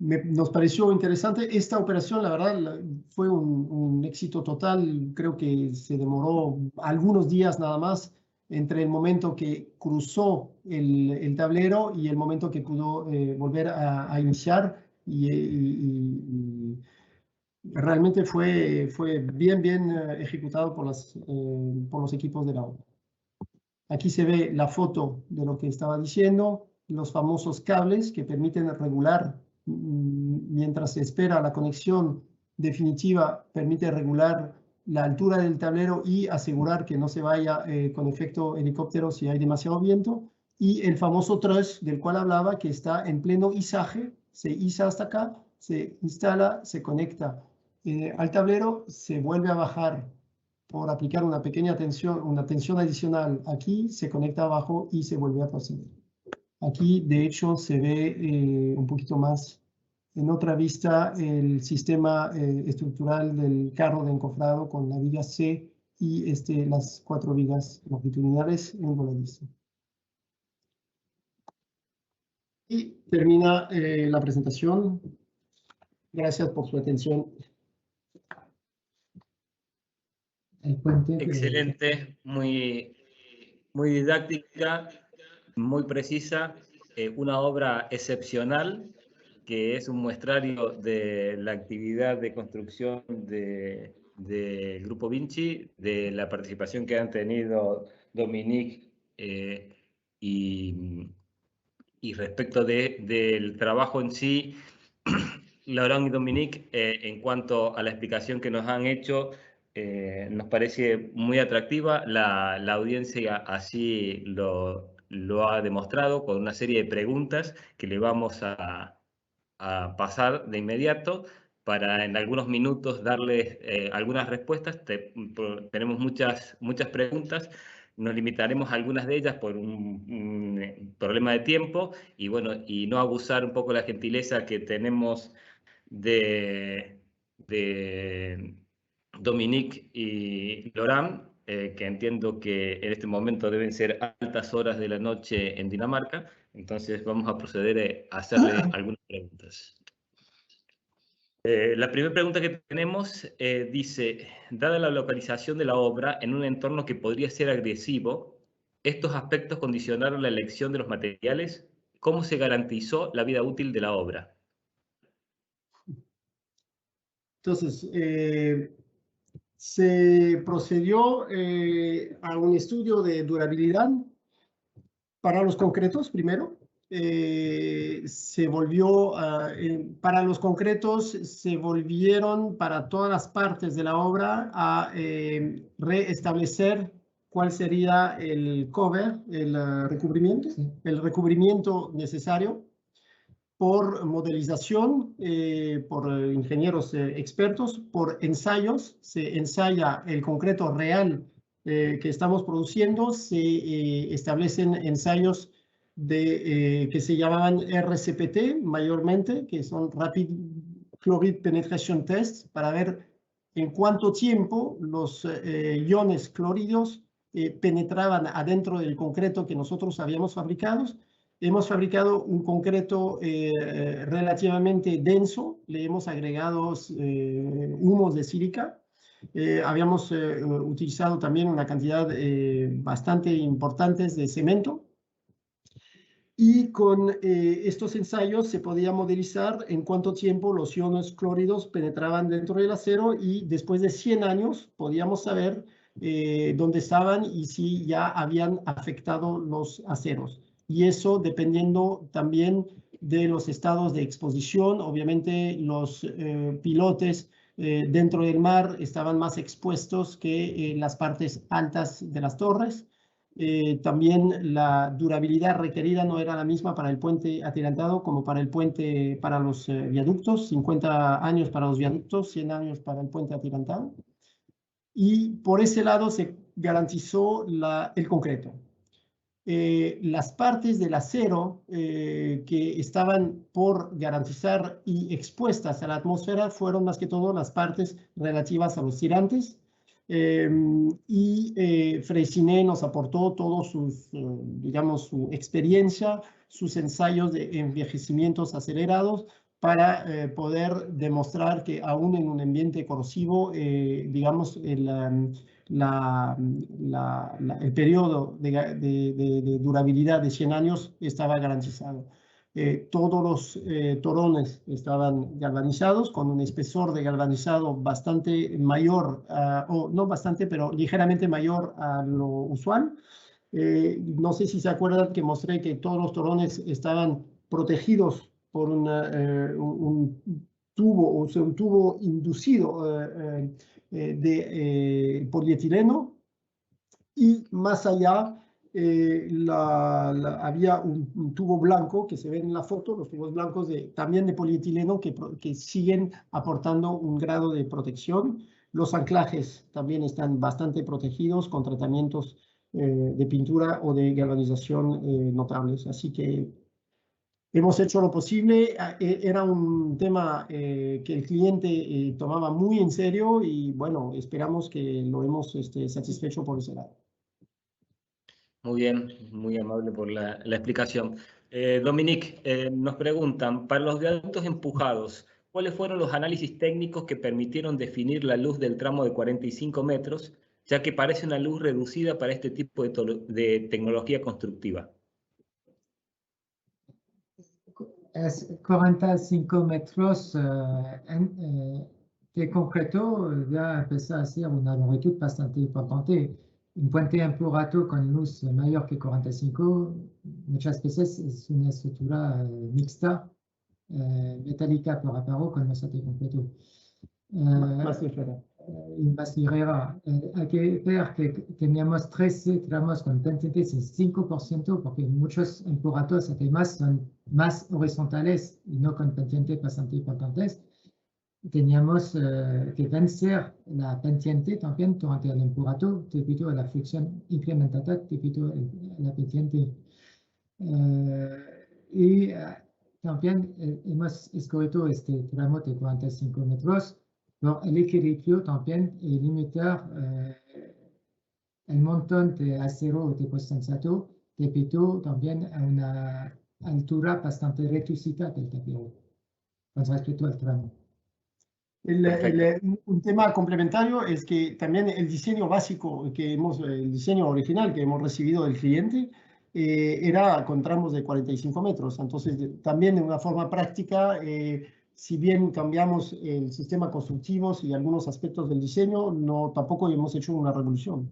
Nos pareció interesante esta operación, la verdad fue un éxito total. Creo que se demoró algunos días nada más entre el momento que cruzó el tablero y el momento que pudo volver a iniciar y realmente fue bien ejecutado por los equipos de la obra. Aquí se ve la foto de lo que estaba diciendo, los famosos cables que permiten regular, mientras se espera la conexión definitiva, permite regular la altura del tablero y asegurar que no se vaya con efecto helicóptero si hay demasiado viento. Y el famoso truss del cual hablaba, que está en pleno izaje, se iza hasta acá, se instala, se conecta al tablero, se vuelve a bajar por aplicar una pequeña tensión, una tensión adicional aquí, se conecta abajo y se vuelve a proceder. Aquí, de hecho, se ve un poquito más en otra vista el sistema estructural del carro de encofrado con la viga C y las 4 vigas longitudinales en voladizo. Y termina la presentación. Gracias por su atención. Excelente, muy didáctica, muy precisa, una obra excepcional que es un muestrario de la actividad de construcción del Grupo Vinci, de la participación que han tenido Dominique y respecto del trabajo en sí, Laurent y Dominique, en cuanto a la explicación que nos han hecho, nos parece muy atractiva. La audiencia así lo ha demostrado con una serie de preguntas que le vamos a pasar de inmediato para en algunos minutos darles algunas respuestas. Tenemos muchas preguntas. Nos limitaremos a algunas de ellas por un problema de tiempo y bueno, y no abusar un poco de la gentileza que tenemos de Dominique y Laurent, que entiendo que en este momento deben ser altas horas de la noche en Dinamarca. Entonces vamos a proceder a hacerle algunas preguntas. La primera pregunta que tenemos dice, dada la localización de la obra en un entorno que podría ser agresivo, ¿estos aspectos condicionaron la elección de los materiales? ¿Cómo se garantizó la vida útil de la obra? Entonces, se procedió a un estudio de durabilidad para los concretos primero. Se volvió, para los concretos se volvieron para todas las partes de la obra a reestablecer cuál sería el cover, el recubrimiento necesario por modelización, por ingenieros expertos, por ensayos. Se ensaya el concreto real que estamos produciendo, se establecen ensayos que se llamaban RCPT mayormente, que son Rapid Chloride Penetration Tests, para ver en cuánto tiempo los iones clorhídricos penetraban adentro del concreto que nosotros habíamos fabricado. Hemos fabricado un concreto relativamente denso, le hemos agregado humos de sílica Habíamos utilizado también una cantidad bastante importante de cemento. Y con estos ensayos se podía modelizar en cuánto tiempo los iones clóridos penetraban dentro del acero, y después de 100 años podíamos saber dónde estaban y si ya habían afectado los aceros. Y eso dependiendo también de los estados de exposición. Obviamente los pilotes dentro del mar estaban más expuestos que las partes altas de las torres. También la durabilidad requerida no era la misma para el puente atirantado como para el puente, para los viaductos. 50 años para los viaductos, 100 años para el puente atirantado. Y por ese lado se garantizó el concreto. Las partes del acero que estaban por garantizar y expuestas a la atmósfera fueron más que todo las partes relativas a los tirantes. Freycinet nos aportó todos sus, digamos, su experiencia, sus ensayos de envejecimientos acelerados para poder demostrar que aún en un ambiente corrosivo, digamos, el periodo de durabilidad de 100 años estaba garantizado. Todos los torones estaban galvanizados con un espesor de galvanizado bastante mayor, o no bastante, pero ligeramente mayor a lo usual. No sé si se acuerdan que mostré que todos los torones estaban protegidos por un tubo, o sea, un tubo inducido de polietileno, y más allá había un tubo blanco que se ve en la foto, los tubos blancos también de polietileno que siguen aportando un grado de protección. Los anclajes también están bastante protegidos con tratamientos de pintura o de galvanización notables. Así que hemos hecho lo posible. Era un tema que el cliente tomaba muy en serio, y bueno, esperamos que lo hemos satisfecho por ese lado. Muy bien, muy amable por la explicación. Dominique, nos preguntan, para los viaductos empujados, ¿cuáles fueron los análisis técnicos que permitieron definir la luz del tramo de 45 metros, ya que parece una luz reducida para este tipo de tecnología constructiva? Es 45 metros de concreto ya empieza a ser una longitud bastante importante. Un puente empurrado con luz mayor que 45 muchas veces es una estructura mixta, metálica por aparo con mosaico completo. Más ligera. Más ligera. Hay que ver que teníamos 13 tramos con pendientes en 5%, porque muchos empurrados además son más horizontales y no con pendientes bastante importantes. Teníamos que vencer la pendiente también durante el empurrado debido a la fricción incrementada debido a la pendiente. También hemos escogido este tramo de 45 metros por el equilibrio también, y limitar el montón de acero de condensato debido también a una altura bastante reducida del tablero con respecto al tramo. Un tema complementario es que también el diseño básico el diseño original que hemos recibido del cliente era con tramos de 45 metros. Entonces, también de una forma práctica, si bien cambiamos el sistema constructivo y algunos aspectos del diseño, tampoco hemos hecho una revolución.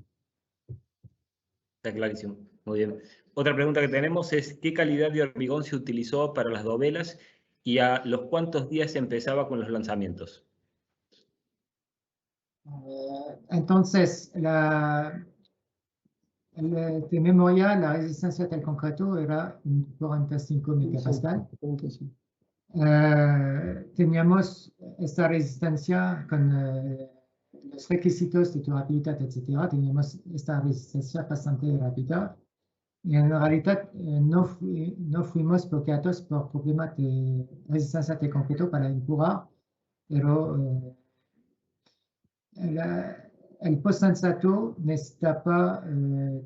Está clarísimo. Muy bien. Otra pregunta que tenemos es, ¿qué calidad de hormigón se utilizó para las dovelas y a los cuántos días se empezaba con los lanzamientos? Entonces, de memoria, la resistencia del concreto era 45 megapascal. Teníamos esta resistencia con los requisitos de durabilidad, etc. Teníamos esta resistencia bastante rápida. Y en realidad no fuimos bloqueados por problemas de resistencia de concreto para empujar, pero el post-sensato necesitaba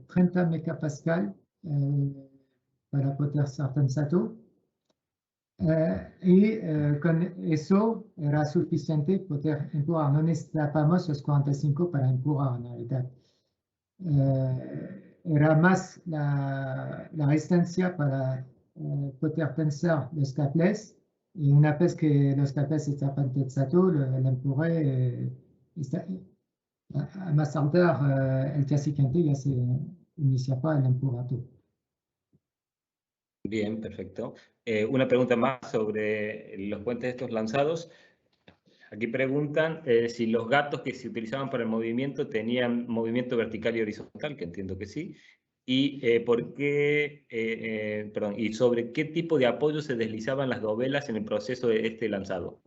30 megapascal para poder ser sensato. Con eso era suficiente poder empujar. No necesitábamos los 45 para empujar en realidad. Era más la resistencia para poder pensar los cables. Y una vez que los cables estaban pensados, el empuje, a más tardar, el día siguiente ya se iniciaba el empujado. Bien, perfecto. Una pregunta más sobre los puentes estos lanzados. Aquí preguntan si los gatos que se utilizaban para el movimiento tenían movimiento vertical y horizontal, que entiendo que sí, y por qué, perdón, y sobre qué tipo de apoyo se deslizaban las dovelas en el proceso de este lanzado.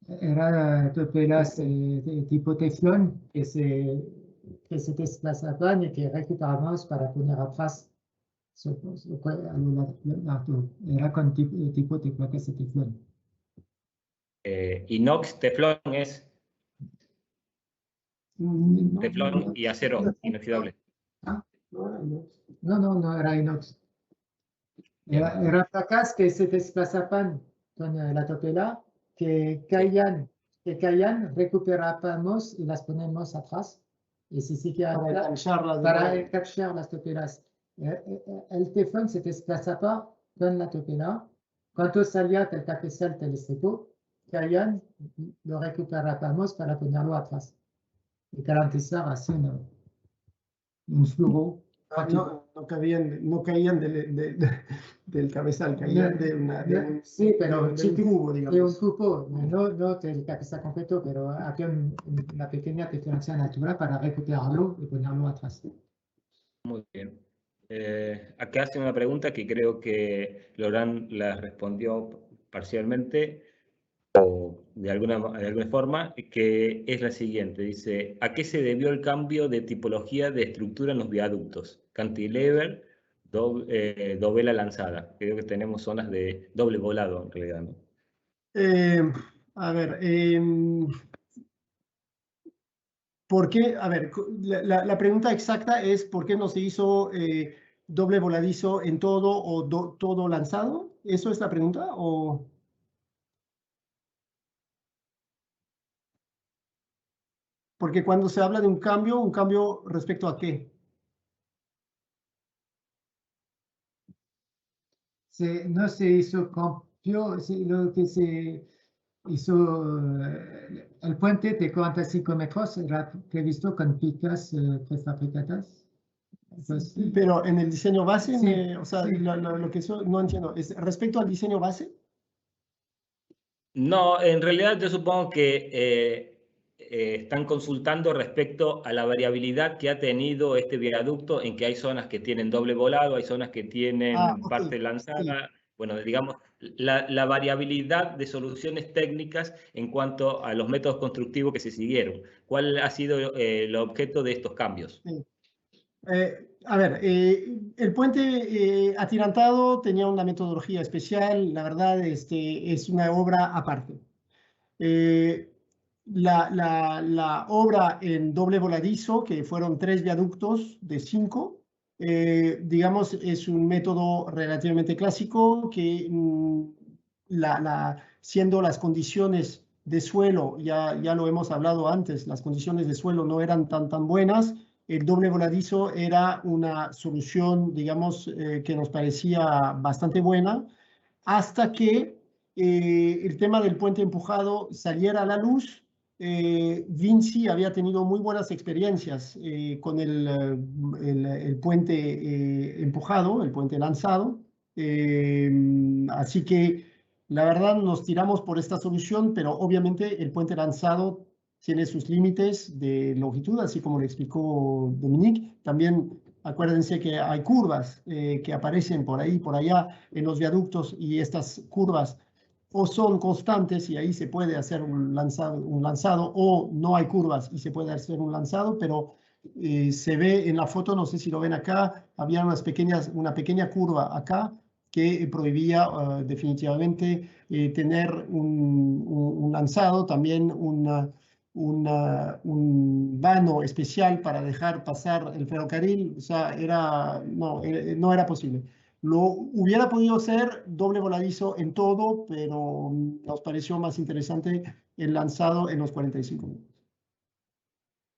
Era topelas de tipo teflón que se desplazaban y que recuperábamos para poner atrás. Era con tipo de placas de teflón. Inox, teflón es No, teflón y acero inoxidable. No era inox. Eran placas que se desplazaban con la topela, que caían, recuperábamos y las ponemos atrás. Y si sigue para enganchar las topelas. El teflón se desplazaba con la topela. Cuando salía del cabezal telescopio, caían, lo recuperábamos para ponerlo atrás. Y garantizar así un flujo. no caían del cabezal, caían de un cubo, digamos. De un cubo, no del cabezal completo, pero había una pequeña diferencia natural para recuperarlo y ponerlo atrás. Muy bien. Acá hace una pregunta que creo que Laurent la respondió parcialmente o de alguna forma, que es la siguiente. Dice, ¿a qué se debió el cambio de tipología de estructura en los viaductos? Cantilever, dovela lanzada. Creo que tenemos zonas de doble volado en realidad, ¿no? A ver, ¿por qué? A ver, la pregunta exacta es ¿por qué no se hizo doble voladizo en todo o todo lanzado? ¿Eso es la pregunta? ¿O? Porque cuando se habla de un cambio respecto a qué? No se hizo cambio, lo que se hizo, el puente de 45 metros era previsto con picas prefabricadas. Pues, Pero en el diseño base, sí, o sea, sí. lo que no entiendo, ¿es respecto al diseño base? No, en realidad yo supongo que están consultando respecto a la variabilidad que ha tenido este viaducto, en que hay zonas que tienen doble volado, hay zonas que tienen Ok, parte lanzada. Bueno, digamos, la variabilidad de soluciones técnicas en cuanto a los métodos constructivos que se siguieron. ¿Cuál ha sido el objeto de estos cambios? Sí. A ver, el puente atirantado tenía una metodología especial, la verdad, es una obra aparte. La obra en doble voladizo, que fueron 3 viaductos de 5, digamos, es un método relativamente clásico que siendo las condiciones de suelo, ya lo hemos hablado antes, las condiciones de suelo no eran tan buenas, el doble voladizo era una solución, digamos, que nos parecía bastante buena, hasta que el tema del puente empujado saliera a la luz. Vinci había tenido muy buenas experiencias con el puente empujado, el puente lanzado. Así que la verdad nos tiramos por esta solución, pero obviamente el puente lanzado tiene sus límites de longitud, así como le explicó Dominique. También acuérdense que hay curvas que aparecen por ahí, por allá en los viaductos, y estas curvas o son constantes y ahí se puede hacer un lanzado, o no hay curvas y se puede hacer un lanzado, pero se ve en la foto, no sé si lo ven acá, había una pequeña curva acá que prohibía definitivamente tener un lanzado, también un vano especial para dejar pasar el ferrocarril, o sea, no era posible. Lo hubiera podido ser doble voladizo en todo, pero nos pareció más interesante el lanzado en los 45 minutos.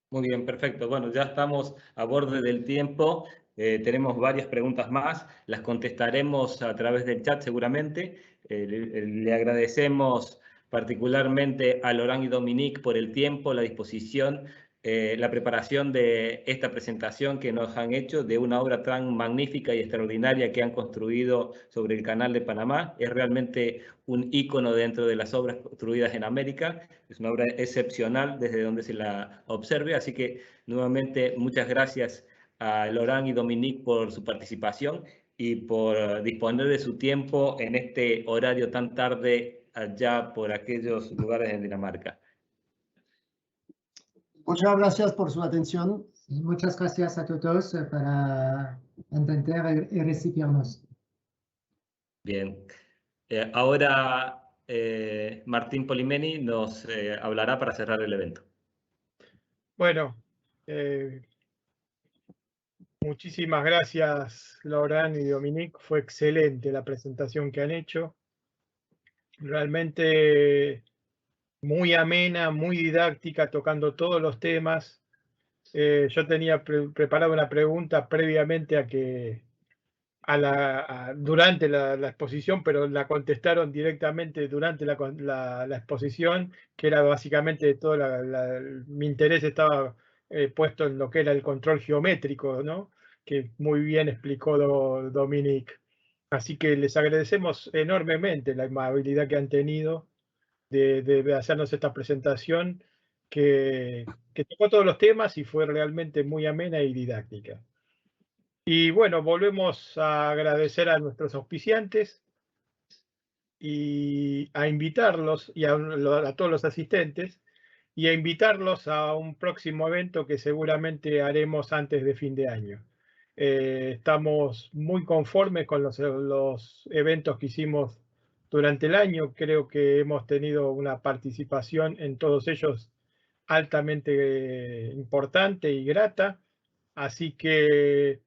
Muy bien, perfecto. Bueno, ya estamos a borde del tiempo. Tenemos varias preguntas más. Las contestaremos a través del chat seguramente. Le agradecemos particularmente a Laurent y Dominique por el tiempo, la disposición, la preparación de esta presentación que nos han hecho de una obra tan magnífica y extraordinaria que han construido sobre el Canal de Panamá. Es realmente un ícono dentro de las obras construidas en América. Es una obra excepcional desde donde se la observe, así que nuevamente muchas gracias a Laurent y Dominique por su participación y por disponer de su tiempo en este horario tan tarde allá por aquellos lugares en Dinamarca. Muchas gracias por su atención. Y muchas gracias a todos para intentar recibirnos. Bien. Ahora Martín Polimeni nos hablará para cerrar el evento. Bueno, muchísimas gracias, Laurent y Dominique. Fue excelente la presentación que han hecho. Realmente muy amena, muy didáctica, tocando todos los temas. Yo tenía preparado una pregunta previamente durante la exposición, pero la contestaron directamente durante la exposición, que era básicamente todo mi interés estaba puesto en lo que era el control geométrico, ¿no? Que muy bien explicó Dominique. Así que les agradecemos enormemente la amabilidad que han tenido de hacernos esta presentación que tocó todos los temas y fue realmente muy amena y didáctica. Y bueno, volvemos a agradecer a nuestros auspiciantes y a invitarlos y a todos los asistentes y a invitarlos a un próximo evento que seguramente haremos antes de fin de año. Estamos muy conformes con los eventos que hicimos durante el año. Creo que hemos tenido una participación en todos ellos altamente importante y grata. Así que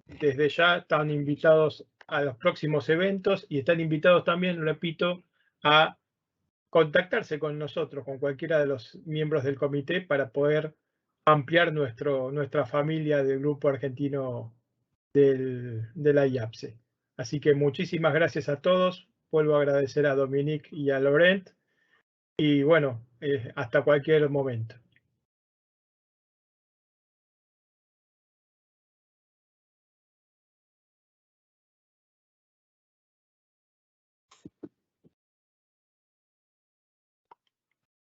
desde ya están invitados a los próximos eventos y están invitados también, repito, a contactarse con nosotros, con cualquiera de los miembros del comité para poder ampliar nuestra familia del grupo argentino de la IAPSE. Así que muchísimas gracias a todos. Vuelvo a agradecer a Dominique y a Laurent. Y bueno, hasta cualquier momento.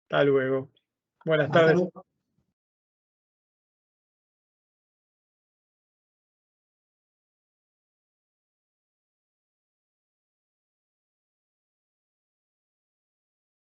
Hasta luego. Buenas tardes.